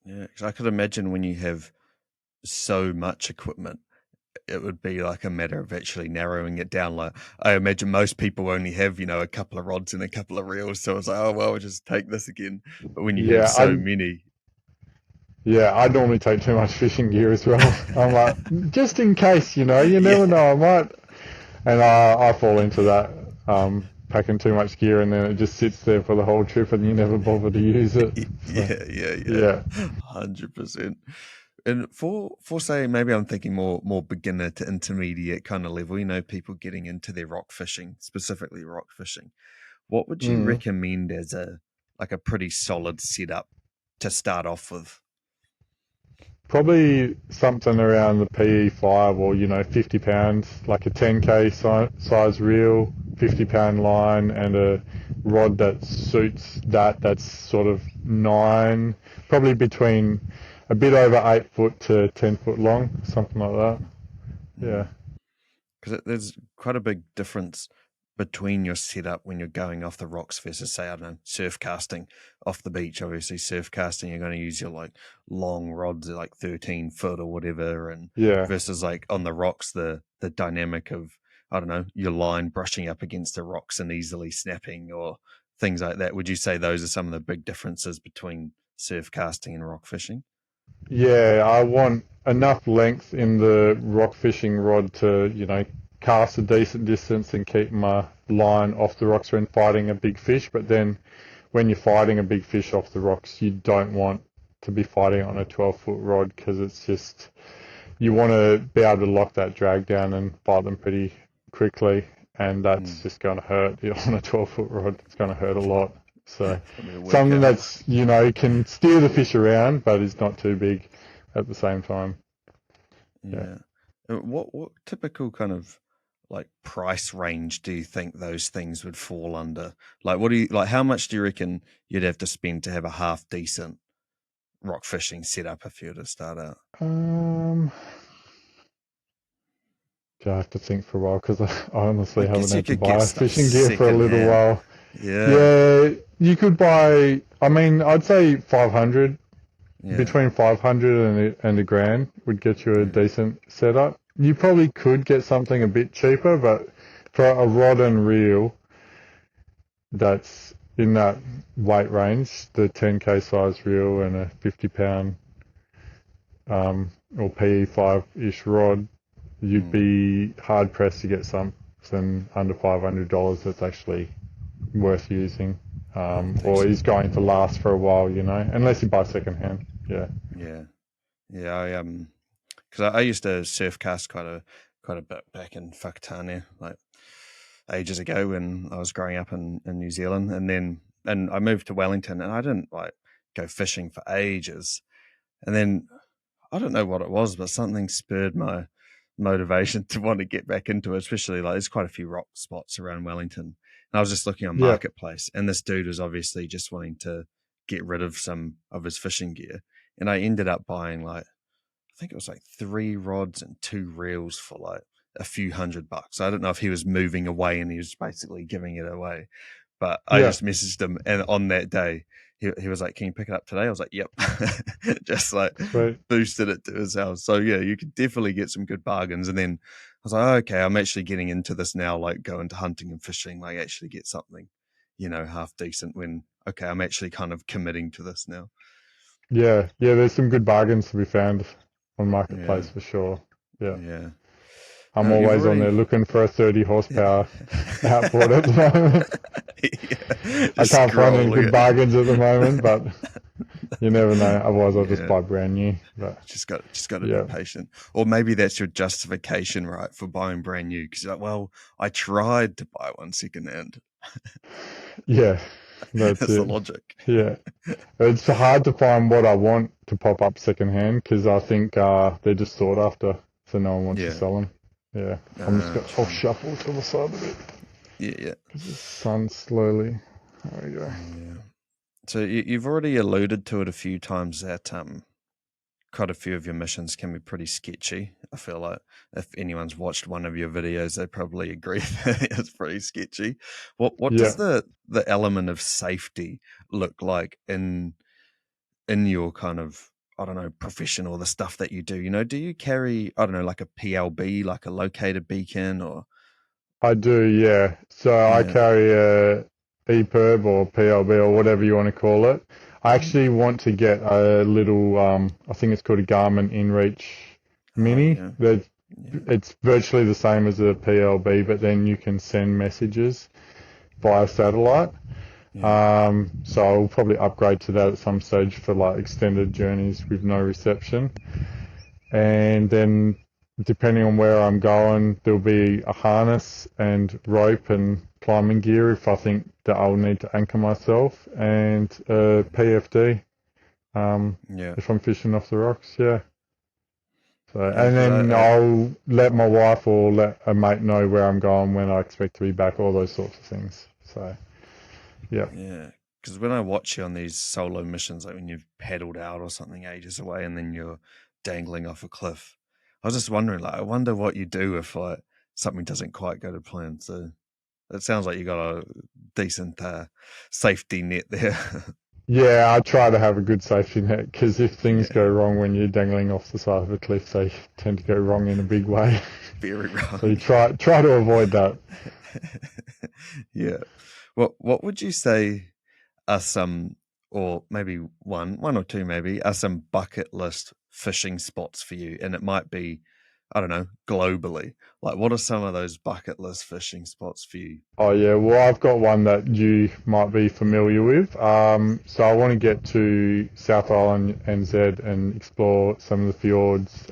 S1: Yeah. 'Cause I could imagine when you have so much equipment, it would be like a matter of actually narrowing it down. Like I imagine most people only have, a couple of rods and a couple of reels. So it's like, oh well, I'll just take this again. But when you have
S2: Yeah,
S1: so many,
S2: I normally take too much fishing gear as well. I'm like, just in case, you
S1: yeah,
S2: never know, I might. And I fall into that, packing too much gear, and then it just sits there for the whole trip and you never bother to use it. So,
S1: yeah,
S2: yeah.
S1: 100%. And for say maybe I'm thinking more beginner to intermediate kind of level, people getting into their rock fishing, specifically rock fishing. What would you
S2: Mm.
S1: recommend as a pretty solid setup to start off with?
S2: Probably something around the PE5 or, 50 pounds, like a 10K size reel, 50-pound line, and a rod that suits that. That's sort of 9, probably between a bit over 8 foot to 10 foot long, something like that. Yeah.
S1: Because there's quite a big difference between your setup when you're going off the rocks versus, say, I don't know, surf casting off the beach. Obviously, surf casting, you're going to use your like long rods, like 13 foot or whatever, and
S2: Yeah.
S1: versus like on the rocks, the dynamic of, I don't know, your line brushing up against the rocks and easily snapping or things like that. Would you say those are some of the big differences between surf casting and rock fishing?
S2: Yeah, I want enough length in the rock fishing rod to, cast a decent distance and keep my line off the rocks when fighting a big fish. But then when you're fighting a big fish off the rocks, you don't want to be fighting on a 12-foot rod because it's just, you want to be able to lock that drag down and fight them pretty quickly. And that's
S1: Mm.
S2: just going to hurt on a 12-foot rod. It's going to hurt a lot. So
S1: For me to work
S2: something
S1: out.
S2: that's, can steer the fish around, but is not too big at the same time. Yeah.
S1: Yeah. What typical kind of like price range do you think those things would fall under? Like what do you like how much do you reckon you'd have to spend to have a half decent rock fishing setup if you were to start out?
S2: Um, I have to think for a while because I
S1: I
S2: honestly haven't
S1: guess you
S2: had to
S1: could get
S2: buy
S1: stuff
S2: fishing gear for a
S1: second
S2: little
S1: hand.
S2: while.
S1: Yeah,
S2: Yeah, you could buy. I mean, I'd say 500,
S1: yeah,
S2: between 500 and a grand would get you a
S1: yeah,
S2: decent setup. You probably could get something a bit cheaper, but for a rod and reel that's in that weight range, the 10k size reel and a 50 pound or PE5-ish rod, you'd
S1: mm,
S2: be hard pressed to get something under $500 that's actually worth using, or
S1: decent.
S2: is going to last for a while, unless you buy second hand. Yeah.
S1: Yeah, yeah. Because I used to surf cast quite a bit back in Whakatane, like ages ago when I was growing up in New Zealand, and I moved to Wellington, and I didn't like go fishing for ages, and then I don't know what it was, but something spurred my motivation to want to get back into it, especially like there's quite a few rock spots around Wellington. And I was just looking on
S2: Yeah.
S1: Marketplace, and this dude was obviously just wanting to get rid of some of his fishing gear. And I ended up buying like, I think it was like 3 rods and 2 reels for like a few $100. I don't know if he was moving away and he was basically giving it away. But I
S2: Yeah.
S1: just messaged him, and on that day, he was like, "Can you pick it up today?" I was like, "Yep." Just like
S2: Sweet.
S1: boosted it to his house. So yeah, you could definitely get some good bargains. And then I was like, oh, "Okay, I'm actually getting into this now. Like go into hunting and fishing. Like actually get something, half decent. When okay, I'm actually kind of committing to this now."
S2: Yeah. Yeah. There's some good bargains to be found on
S1: Yeah,
S2: Marketplace for sure. Yeah.
S1: yeah.
S2: I'm
S1: No, you've
S2: always on there
S1: already.
S2: looking for a 30
S1: Yeah.
S2: horsepower outboard at the moment.
S1: Yeah,
S2: I
S1: just
S2: can't find any
S1: scrolling
S2: good bargains at the moment, but you never know. Otherwise, I'll just
S1: Yeah,
S2: buy brand new. But
S1: just got to be
S2: yeah,
S1: patient, or maybe that's your justification, right, for buying brand new? Because you're like, well, I tried to buy one second hand.
S2: yeah, that's
S1: That's the
S2: it.
S1: logic.
S2: Yeah, it's hard to find what I want to pop up secondhand because I think they're just sought after, so no one wants to
S1: Yeah.
S2: sell them. Yeah, I'm just got. I'll
S1: True.
S2: shuffle to the side of it
S1: Yeah, yeah,
S2: because the sun's slowly. There we go.
S1: yeah. So you've already alluded to it a few times that quite a few of your missions can be pretty sketchy. I feel like if anyone's watched one of your videos, they probably agree that it's pretty sketchy. What does
S2: Yeah,
S1: the element of safety look like in your kind of, I don't know, profession or the stuff that you do? Do you carry, I don't know, like a PLB, like a locator beacon or
S2: I do. Yeah, so I
S1: yeah.
S2: carry a EPIRB or PLB or whatever you want to call it. I actually want to get a little. I think it's called a Garmin InReach
S1: Oh
S2: Mini.
S1: yeah.
S2: That
S1: Yeah.
S2: it's virtually the same as a PLB, but then you can send messages via satellite.
S1: Yeah.
S2: So I'll probably upgrade to that at some stage for like extended journeys with no reception. And then depending on where I'm going, there'll be a harness and rope and climbing gear if I think that I'll need to anchor myself, and a PFD
S1: Yeah.
S2: if I'm fishing off the rocks. Yeah. So,
S1: Yeah,
S2: and
S1: because
S2: then I'll let my wife or let a mate know where I'm going, when I expect to be back, all those sorts of things. So, yeah.
S1: yeah, because when I watch you on these solo missions, like when you've paddled out or something ages away and then you're dangling off a cliff, I was just wondering, like, I wonder what you do if like something doesn't quite go to plan. So it sounds like you got a decent safety net there.
S2: Yeah, I try to have a good safety net because if things go
S1: Yeah,
S2: wrong when you're dangling off the side of a cliff, they tend to go wrong in a big way.
S1: very
S2: So you
S1: wrong.
S2: try to avoid that.
S1: Yeah. What would you say are some, or maybe one or two, maybe are some bucket list fishing spots for you? And it might be, I don't know, globally. Like, what are some of those bucket list fishing spots for you?
S2: Oh yeah, well I've got one that you might be familiar with. So I want to get to South Island NZ and explore some of the fjords.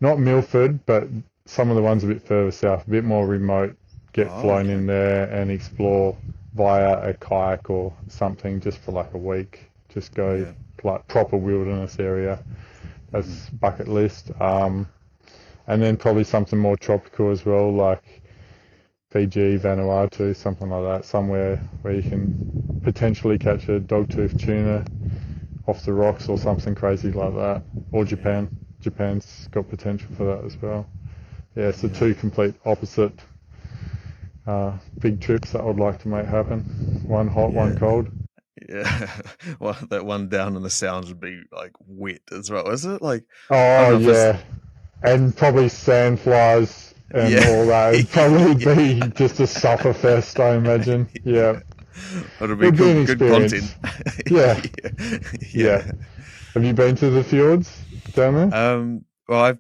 S2: Not Milford, but some of the ones a bit further south, a bit more remote. Get
S1: Oh,
S2: flown
S1: okay.
S2: in there and explore via a kayak or something just for like a week. Just go
S1: Yeah.
S2: like proper wilderness area.
S1: Hmm.
S2: That's bucket list. And then probably something more tropical as well, like Fiji, Vanuatu, something like that. Somewhere where you can potentially catch a dogtooth tuna off the rocks or something crazy like that. Or
S1: Yeah.
S2: Japan. Japan's got potential for that as well. Yeah, it's the
S1: Yeah.
S2: two complete opposite big trips that I would like to make happen. One hot, one
S1: Yeah.
S2: cold.
S1: Yeah. Well, that one down in the Sounds would be like wet as well, is it? Like, I don't
S2: Oh
S1: know if it's,
S2: yeah, and probably sandflies and
S1: yeah.
S2: all that. It'd probably be
S1: Yeah.
S2: just a suffer fest, I imagine. Yeah,
S1: It'll
S2: it
S1: be
S2: would be
S1: cool,
S2: an
S1: good content.
S2: experience. Yeah,
S1: Yeah.
S2: yeah.
S1: Yeah.
S2: Have you been to the fjords down there?
S1: Well,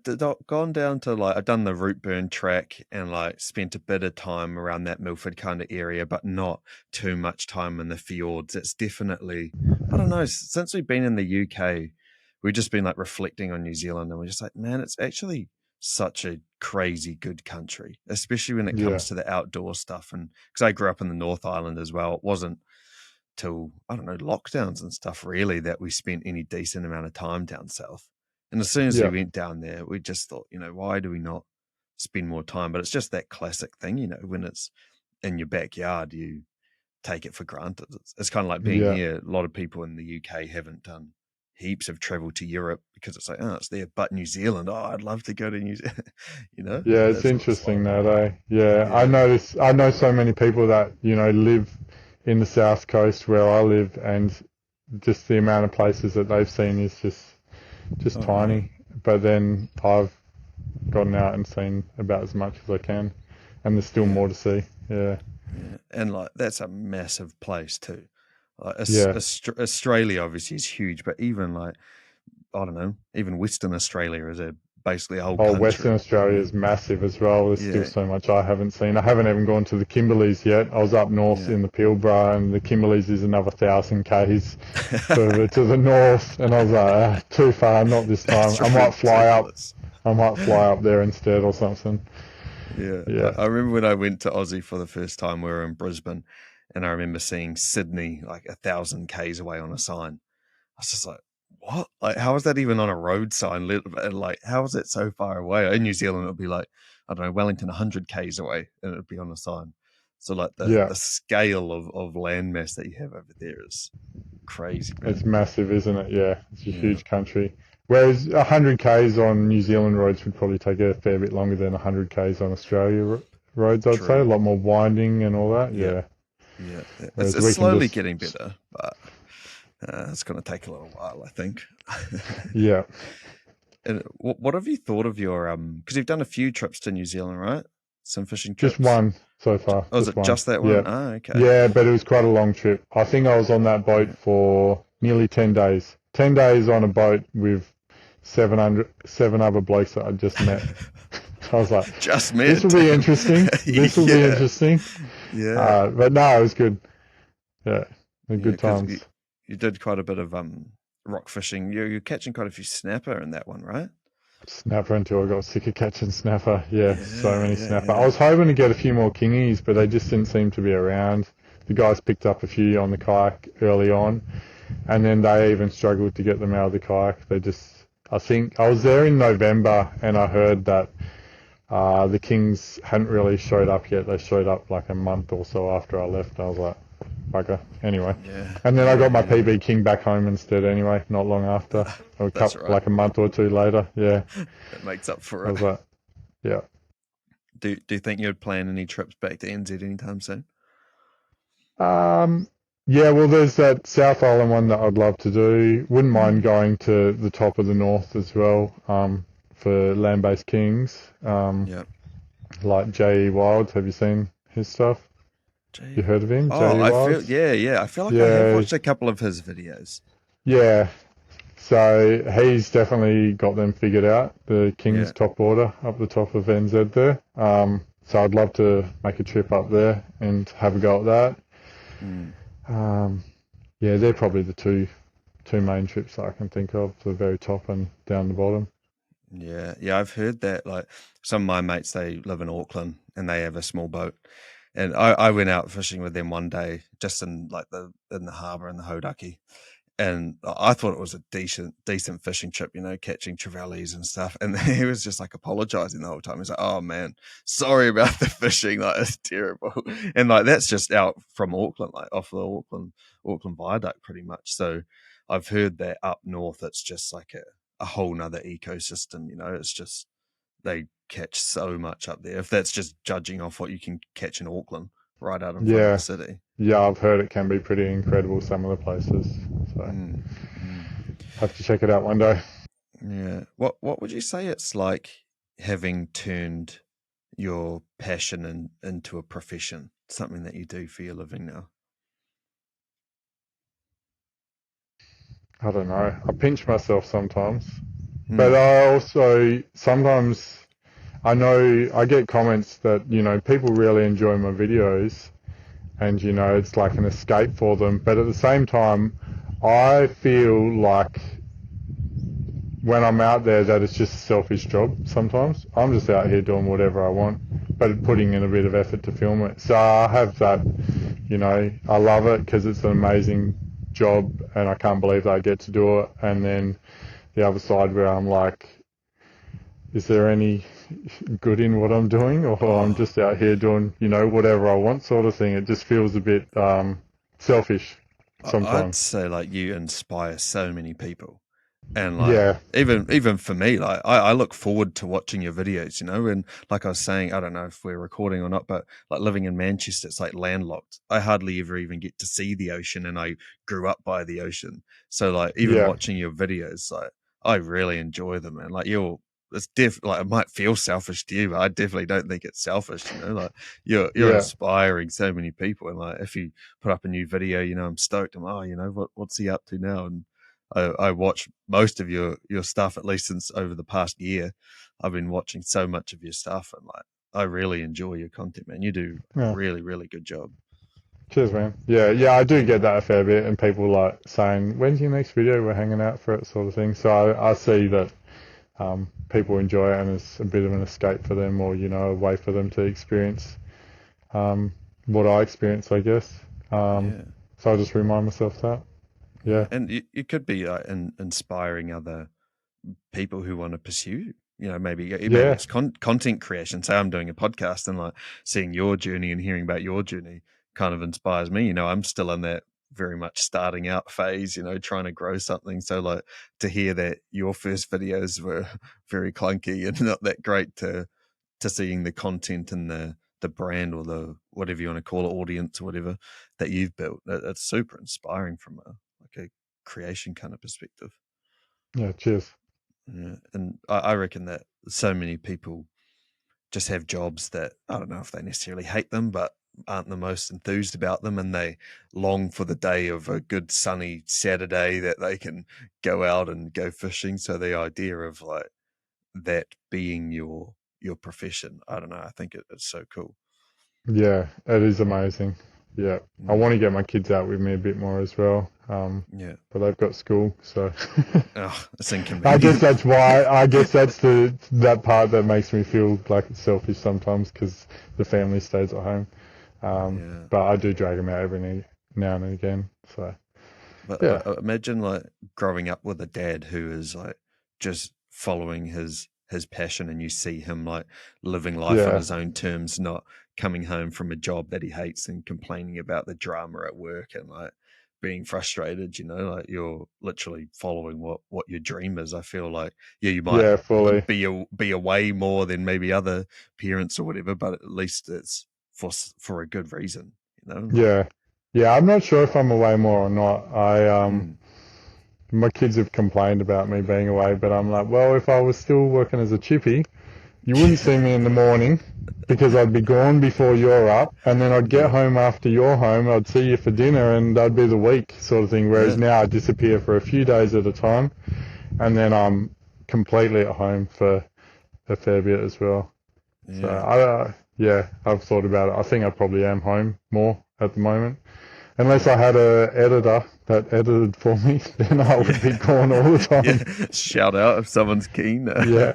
S1: gone down to like I've done the root burn track and like spent a bit of time around that Milford kind of area, but not too much time in the fjords. It's definitely, I don't know, since we've been in the UK, we've just been like reflecting on New Zealand and we're just like, man, it's actually such a crazy good country, especially when it
S2: Yeah,
S1: comes to the outdoor stuff. And because I grew up in the North Island as well, it wasn't till I don't know lockdowns and stuff really that we spent any decent amount of time down south. And as soon as we
S2: yeah,
S1: went down there, we just thought, why do we not spend more time? But it's just that classic thing, when it's in your backyard, you take it for granted. It's kind of like being
S2: yeah.
S1: here. A lot of people in the UK haven't done heaps of travel to Europe because it's like, oh, it's there. But New Zealand, oh, I'd love to go to New Zealand.
S2: Yeah, it's
S1: That's what it's
S2: interesting
S1: like.
S2: that, eh? Yeah,
S1: Yeah.
S2: I know so many people that, live in the south coast where I live, and just the amount of places that they've seen is just
S1: Oh, right.
S2: tiny. But then I've gotten out and seen about as much as I can, and there's still
S1: Yeah.
S2: more to see. Yeah,
S1: Yeah, and like that's a massive place too. Like
S2: yeah.
S1: Australia obviously is huge, but even like I don't know, even Western Australia is basically a whole
S2: Oh, Western
S1: country.
S2: Australia is massive as well. There's still
S1: Yeah,
S2: so much I haven't seen. I haven't even gone to the Kimberleys yet. I was up north
S1: yeah,
S2: in the Pilbara, and the Kimberleys is another 1,000 k's further to the north. And I was like, too far, not this time.
S1: that's ridiculous.
S2: I might fly up there instead or something.
S1: Yeah,
S2: Yeah,
S1: I remember when I went to Aussie for the first time. We were in Brisbane, and I remember seeing Sydney like 1,000 k's away on a sign. I was just like, what? Like, how is that even on a road sign? And like, how is it so far away? In New Zealand, it would be like, I don't know, Wellington 100 k's away, and it would be on a sign. So like the
S2: yeah.
S1: the scale of landmass that you have over there is crazy,
S2: It's
S1: man.
S2: massive, isn't it? Yeah, it's a
S1: Yeah,
S2: huge country. Whereas 100 k's on New Zealand roads would probably take a fair bit longer than 100 k's on Australia roads, I'd say. A
S1: true.
S2: lot more winding and all that.
S1: Yeah,
S2: Yeah.
S1: yeah. It's
S2: Whereas
S1: it's
S2: we can
S1: slowly
S2: just,
S1: getting better, but it's going to take a little while, I think.
S2: yeah,
S1: And what have you thought of your Because you've done a few trips to New Zealand, right? Some fishing
S2: just
S1: trips.
S2: one so far.
S1: Oh, is
S2: Just
S1: it
S2: one.
S1: just that one?
S2: Yeah.
S1: Oh, okay.
S2: Yeah, but it was quite a long trip. I think I was on that boat
S1: Yeah.
S2: for nearly 10 days. 10 days on a boat with 7 other blokes that I just met. I was like,
S1: Just
S2: this
S1: met.
S2: will be interesting. This will be
S1: Yeah,
S2: interesting.
S1: yeah,
S2: But no, it was good. Yeah,
S1: yeah.
S2: good
S1: Because
S2: times.
S1: you did quite a bit of rock fishing. You're catching quite a few snapper in that one, right?
S2: Snapper until I got sick of catching snapper. Yeah, so
S1: Yeah,
S2: many
S1: yeah,
S2: snapper. I
S1: yeah.
S2: was hoping to get a few more kingies, but they just didn't seem to be around. The guys picked up a few on the kayak early on, and then they even struggled to get them out of the kayak. I think I was there in November, and I heard that the kings hadn't really showed up yet. They showed up like a month or so after I left. I was like, bugger. Anyway,
S1: Yeah,
S2: and then I
S1: yeah,
S2: got my
S1: yeah.
S2: PB king back home instead. Anyway, not long after,
S1: That's right.
S2: like a month or two later. Yeah,
S1: That makes up for
S2: I
S1: it.
S2: was like, yeah.
S1: Do you think you'd plan any trips back to NZ anytime soon?
S2: Um, yeah, well, there's that South Island one that I'd love to do. Wouldn't mind
S1: Mm.
S2: going to the top of the north as well, for land-based kings,
S1: Yeah.
S2: like J.E. Wilds. Have you seen his stuff? You
S1: Gee.
S2: heard of him,
S1: Oh,
S2: J.E. Wilds?
S1: yeah. I feel like I have
S2: Yeah,
S1: watched a couple of his videos.
S2: yeah. So he's definitely got them figured out, the King's
S1: Yeah.
S2: top order up the top of NZ there. So I'd love to make a trip up there and have a go at that.
S1: Mm.
S2: Um, yeah, they're probably the two main trips that I can think of, the very top and down the bottom.
S1: Yeah, yeah, I've heard that. Like some of my mates, they live in Auckland and they have a small boat. And I went out fishing with them one day, just in like in the harbour in the Hodaki. And I thought it was a decent fishing trip, catching trevallies and stuff. And he was just like apologizing the whole time. He's like, "Oh man, sorry about the fishing. Like it's terrible." And like that's just out from Auckland, like off the Auckland Viaduct, pretty much. So I've heard that up north, it's just like a whole nother ecosystem. It's just they catch so much up there. If that's just judging off what you can catch in Auckland, right out in front of the
S2: Yeah,
S1: city.
S2: yeah, I've heard it can be pretty incredible, some of the places. So
S1: Mm, mm.
S2: have to check it out one day.
S1: Yeah. What would you say it's like having turned your passion into a profession, something that you do for your living now?
S2: I don't know. I pinch myself sometimes, but
S1: Mm.
S2: I also sometimes I know I get comments that people really enjoy my videos, and it's like an escape for them. But at the same time, I feel like when I'm out there that it's just a selfish job. Sometimes I'm just out here doing whatever I want, but putting in a bit of effort to film it. So I have that. I love it because it's an amazing job, and I can't believe that I get to do it. And then the other side where I'm like, is there any good in what I'm doing, or I'm
S1: Oh,
S2: just out here doing, whatever I want sort of thing? It just feels a bit selfish
S1: I'd
S2: sometimes.
S1: say like you inspire so many people. And like
S2: Yeah,
S1: even for me, like I look forward to watching your videos, and like I was saying, I don't know if we're recording or not, but like living in Manchester, it's like landlocked. I hardly ever even get to see the ocean, and I grew up by the ocean. So like even
S2: yeah,
S1: watching your videos, like I really enjoy them, and like it's like it might feel selfish to you, but I definitely don't think it's selfish. Like you're
S2: yeah,
S1: inspiring so many people, and like if you put up a new video, I'm stoked. I'm what's he up to now, and I watch most of your stuff, at least since over the past year. I've been watching so much of your stuff, and like I really enjoy your content, man. You do a
S2: yeah.
S1: really, really good job.
S2: Cheers, man. Yeah, yeah, I do get that a fair bit, and people like saying, "When's your next video? We're hanging out for it," sort of thing. So I see that people enjoy it, and it's a bit of an escape for them, or a way for them to experience what I experience, I guess. Um,
S1: Yeah,
S2: so I just remind myself that.
S1: yeah,
S2: Yeah,
S1: and you could be inspiring other people who want to pursue. Maybe
S2: yeah,
S1: it's content creation. Say I'm doing a podcast, and like seeing your journey and hearing about your journey kind of inspires me. I'm still in that very much starting out phase, trying to grow something. So like to hear that your first videos were very clunky and not that great, to seeing the content and the brand, or the whatever you want to call it, audience or whatever that you've built. It's super inspiring from a creation kind of perspective.
S2: yeah. Cheers.
S1: Yeah. And I reckon that so many people just have jobs that, I don't know if they necessarily hate them, but aren't the most enthused about them, and they long for the day of a good sunny Saturday that they can go out and go fishing. So the idea of like that being your profession, I don't know, I think it's so cool.
S2: Yeah, it is amazing. Yeah, I
S1: Mm,
S2: want to get my kids out with me a bit more as well.
S1: yeah.
S2: But they've got school, so
S1: Oh, it's
S2: I guess
S1: inconvenient.
S2: that's why. I guess that's that part that makes me feel like it's selfish sometimes because the family stays at home.
S1: Yeah.
S2: But I do drag them out every now and again. So
S1: But
S2: yeah,
S1: imagine like growing up with a dad who is like just following his passion, and you see him like living life on
S2: yeah,
S1: his own terms, not coming home from a job that he hates and complaining about the drama at work and like being frustrated. Like you're literally following what your dream is. I feel like you might
S2: yeah, fully.
S1: be away more than maybe other parents or whatever, but at least it's for a good reason. Like.
S2: Yeah, yeah. I'm not sure if I'm away more or not.
S1: Mm,
S2: My kids have complained about me being away, but I'm like, well, if I was still working as a chippy, you wouldn't see me in the morning because I'd be gone before you're up, and then I'd get
S1: yeah,
S2: home after you're home. I'd see you for dinner, and that'd be the week sort of thing. Whereas
S1: yeah.
S2: now I disappear for a few days at a time, and then I'm completely at home for a fair bit as well. So
S1: Yeah.
S2: yeah, I've thought about it. I think I probably am home more at the moment. Unless I
S1: Yeah.
S2: had a editor that edited for me, then I would be
S1: Yeah.
S2: gone all the
S1: Yeah.
S2: time.
S1: Shout out if someone's keen.
S2: Yeah.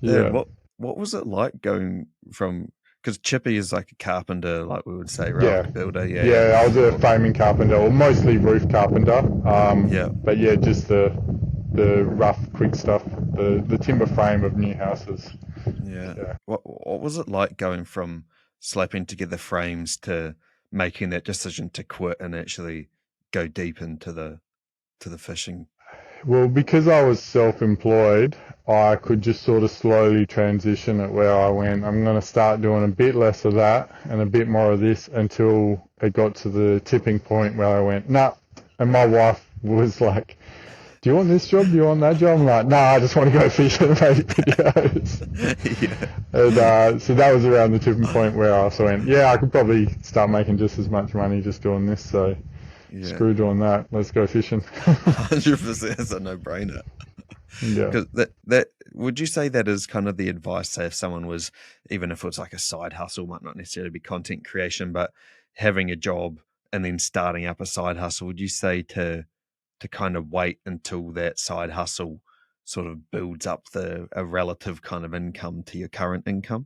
S1: And
S2: Yeah.
S1: what was it like going from, because Chippy is like a carpenter, like we would say,
S2: Yeah.
S1: raft builder. Yeah, yeah.
S2: Yeah, I was a
S1: Well,
S2: framing carpenter, or mostly roof carpenter.
S1: yeah,
S2: But yeah, just the rough, quick stuff, the timber frame of new houses.
S1: yeah.
S2: Yeah.
S1: What was it like going from slapping together frames to making that decision to quit and actually go deep into the fishing?
S2: Well, because I was self-employed, I could just sort of slowly transition it where I went, I'm going to start doing a bit less of that and a bit more of this until it got to the tipping point where I went, nah. And my wife was like, do you want this job? Do you want that job? I'm like, nah, I just want to go fishing and make videos.
S1: Yeah.
S2: And so that was around the tipping point where I also went, yeah, I could probably start making just as much money just doing this. So
S1: Yeah.
S2: screw doing that. Let's go fishing.
S1: 100%. It's a no-brainer.
S2: Yeah.
S1: Because that would you say that is kind of the advice, say if someone was, even if it's like a side hustle, might not necessarily be content creation, but having a job and then starting up a side hustle, would you say to kind of wait until that side hustle sort of builds up a relative kind of income to your current income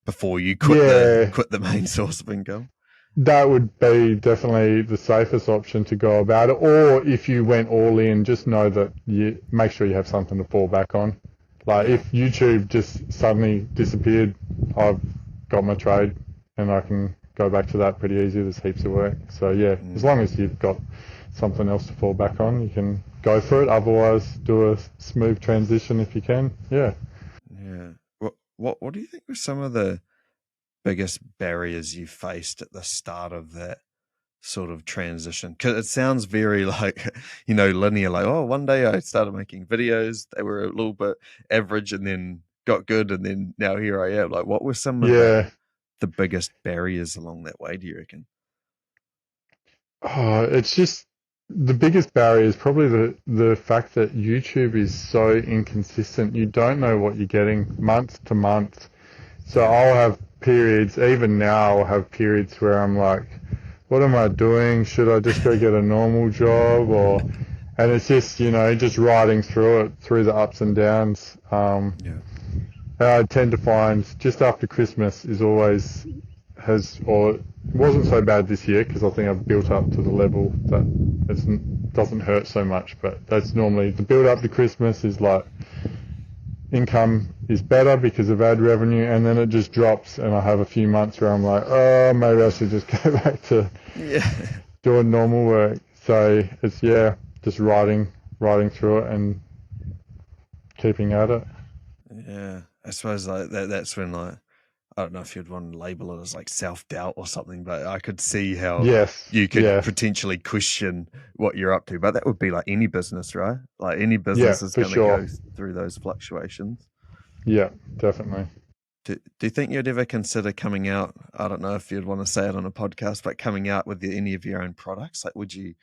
S1: before you quit
S2: Yeah.
S1: the main source of income?
S2: That would be definitely the safest option to go about it. Or if you went all in, just know that you make sure you have something to fall back on. Like if YouTube just suddenly disappeared, I've got my trade and I can go back to that pretty easy. There's heaps of work. So yeah, as long as you've got something else to fall back on, you can go for it. Otherwise, do a smooth transition if you can. Yeah.
S1: Yeah. What do you think were some of the biggest barriers you faced at the start of that sort of transition? Because it sounds very like, linear, like, oh, one day I started making videos, they were a little bit average and then got good, and then now here I am. Like, what were some of
S2: Yeah.
S1: the biggest barriers along that way, do you reckon?
S2: Oh, it's just the biggest barrier is probably the fact that YouTube is so inconsistent. You don't know what you're getting month to month. So I'll have periods, even now I'll have periods where I'm like, what am I doing? Should I just go get a normal job? And it's just, just riding through it, through the ups and downs.
S1: Yeah.
S2: I tend to find just after Christmas or it wasn't so bad this year because I think I've built up to the level that it doesn't hurt so much. But that's normally the build up to Christmas is like income is better because of ad revenue, and then it just drops, and I have a few months where I'm like, oh, maybe I should just go back to doing normal work. So it's just riding through it and keeping at it.
S1: Yeah. I suppose like that's when, like, I don't know if you'd want to label it as like self-doubt or something, but I could see how
S2: Yes.
S1: you could
S2: Yeah.
S1: potentially question what you're up to. But that would be like any business, right? Like any
S2: Yeah,
S1: business is
S2: for
S1: going to
S2: sure.
S1: go through those fluctuations.
S2: Yeah, definitely.
S1: Do you think you'd ever consider coming out? I don't know if you'd want to say it on a podcast, but coming out with any of your own products? Like, would you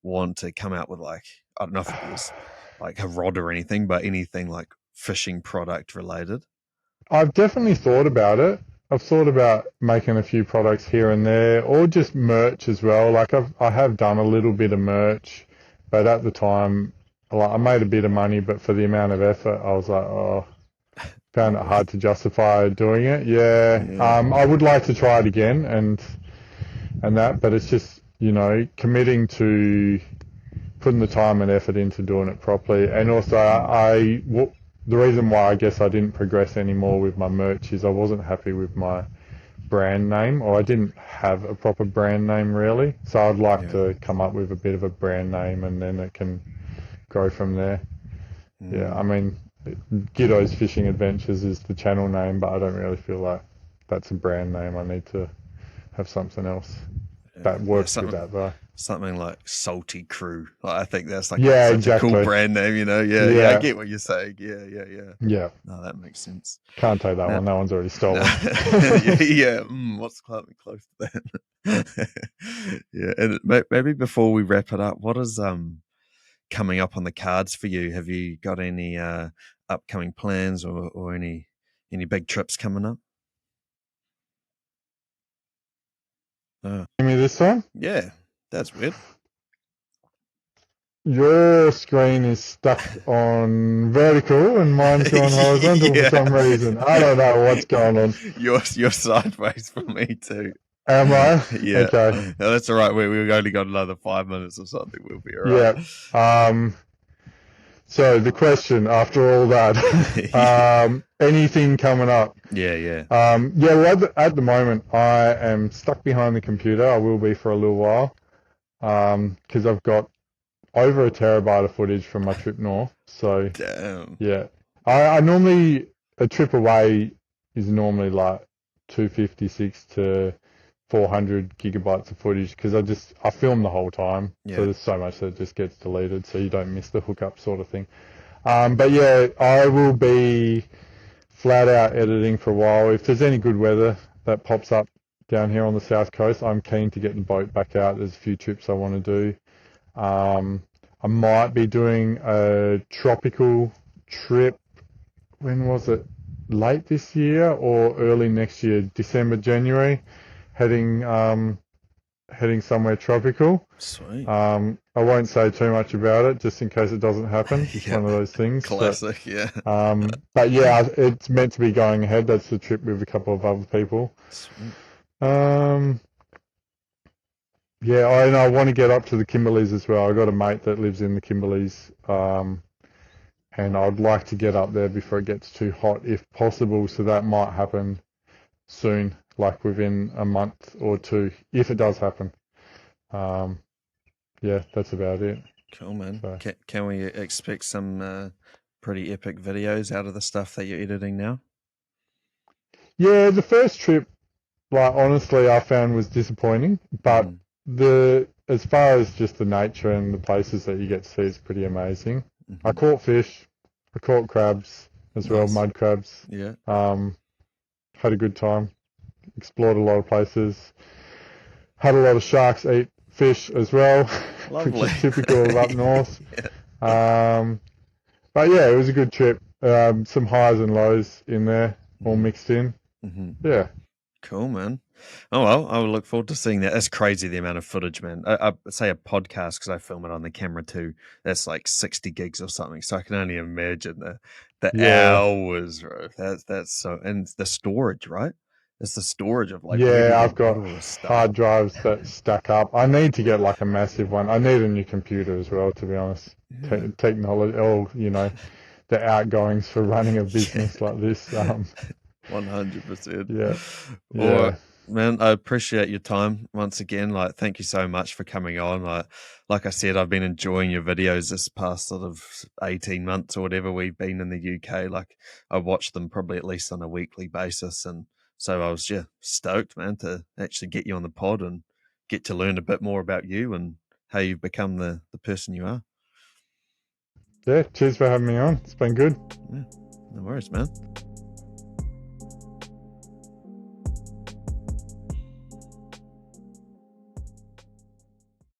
S1: want to come out with, like, I don't know if it was like a rod or anything, but anything like fishing product related?
S2: I've definitely thought about it. I've thought about making a few products here and there, or just merch as well. Like I have done a little bit of merch, but at the time, like, I made a bit of money, but for the amount of effort, I was like, oh, found it hard to justify doing it. Yeah. I would like to try it again and that, but it's just, committing to putting the time and effort into doing it properly. And also, the reason why I guess I didn't progress anymore with my merch is I wasn't happy with my brand name, or I didn't have a proper brand name really. So I'd like to come up with a bit of a brand name, and then it can grow from there. Yeah, I mean, Gido's Fishing Adventures is the channel name, but I don't really feel like that's a brand name. I need to have something else that works with that though.
S1: Something like Salty Crew. Like, I think that's like such
S2: exactly.
S1: a cool brand name, Yeah, I get what you're saying.
S2: Yeah.
S1: No, that makes sense.
S2: Can't take that one. That one's already stolen.
S1: What's quite close to that? Yeah, and maybe before we wrap it up, what is coming up on the cards for you? Have you got any upcoming plans or any big trips coming up?
S2: Give me this one.
S1: Yeah, that's weird.
S2: Your screen is stuck on vertical and mine's gone horizontal for some reason. I don't know what's going on.
S1: You're sideways for me too.
S2: Am I?
S1: Yeah.
S2: Okay.
S1: No, that's all right. We've only got another 5 minutes or something. We'll be all right.
S2: Yeah. So the question after all that, anything coming up?
S1: Yeah.
S2: Well, at the moment, I am stuck behind the computer. I will be for a little while, because I've got over a terabyte of footage from my trip north. So
S1: Damn.
S2: yeah, I normally, a trip away is normally like 256 to 400 gigabytes of footage because I film the whole time. So
S1: Yeah.
S2: there's so much that just gets deleted so you don't miss the hookup sort of thing. But yeah, I will be flat out editing for a while. If there's any good weather that pops up down here on the south coast, I'm keen to get the boat back out. There's a few trips I want to do. I might be doing a tropical trip. When was it? Late this year or early next year, December, January, heading heading somewhere tropical.
S1: Sweet.
S2: I won't say too much about it just in case it doesn't happen. It's
S1: Yeah.
S2: one of those things.
S1: Classic. Yeah.
S2: But yeah, it's meant to be going ahead. That's the trip with a couple of other people.
S1: Sweet.
S2: Um, yeah, I want to get up to the Kimberleys as well. I got a mate that lives in the Kimberleys, and I'd like to get up there before it gets too hot, if possible. So that might happen soon, like within a month or two, if it does happen. Yeah, that's about it.
S1: Cool, man.
S2: So.
S1: Can we expect some pretty epic videos out of the stuff that you're editing now?
S2: Yeah, the first trip, like honestly, I found was disappointing, but as far as just the nature and the places that you get to see, it's pretty amazing. I caught fish, I caught crabs as well, mud crabs.
S1: Yeah.
S2: Had a good time, explored a lot of places, had a lot of sharks eat fish as well, which
S1: Lovely.
S2: is typical of up north.
S1: Yeah.
S2: But yeah, it was a good trip. Some highs and lows in there, all mixed in. Yeah.
S1: Cool, man. Oh, well, I will look forward to seeing that. That's crazy, the amount of footage, man. I say a podcast because I film it on the camera too. That's like 60 gigs or something. So I can only imagine the
S2: Yeah.
S1: hours, bro. That's so, and the storage, right? It's the storage of like, where do
S2: Yeah,
S1: you
S2: I've got
S1: put all this stuff?
S2: hard drives that stack up. I need to get like a massive one. I need a new computer as well, to be honest.
S1: Yeah.
S2: Technology, the outgoings for running a business like this.
S1: 100%.
S2: Yeah,
S1: All right,
S2: yeah,
S1: man. I appreciate your time once again. Like, thank you so much for coming on. Like I said, I've been enjoying your videos this past sort of 18 months or whatever we've been in the UK. Like, I watch them probably at least on a weekly basis, and so I was stoked, man, to actually get you on the pod and get to learn a bit more about you and how you've become the person you are.
S2: yeah. Cheers for having me on. It's been good.
S1: Yeah, no worries, man.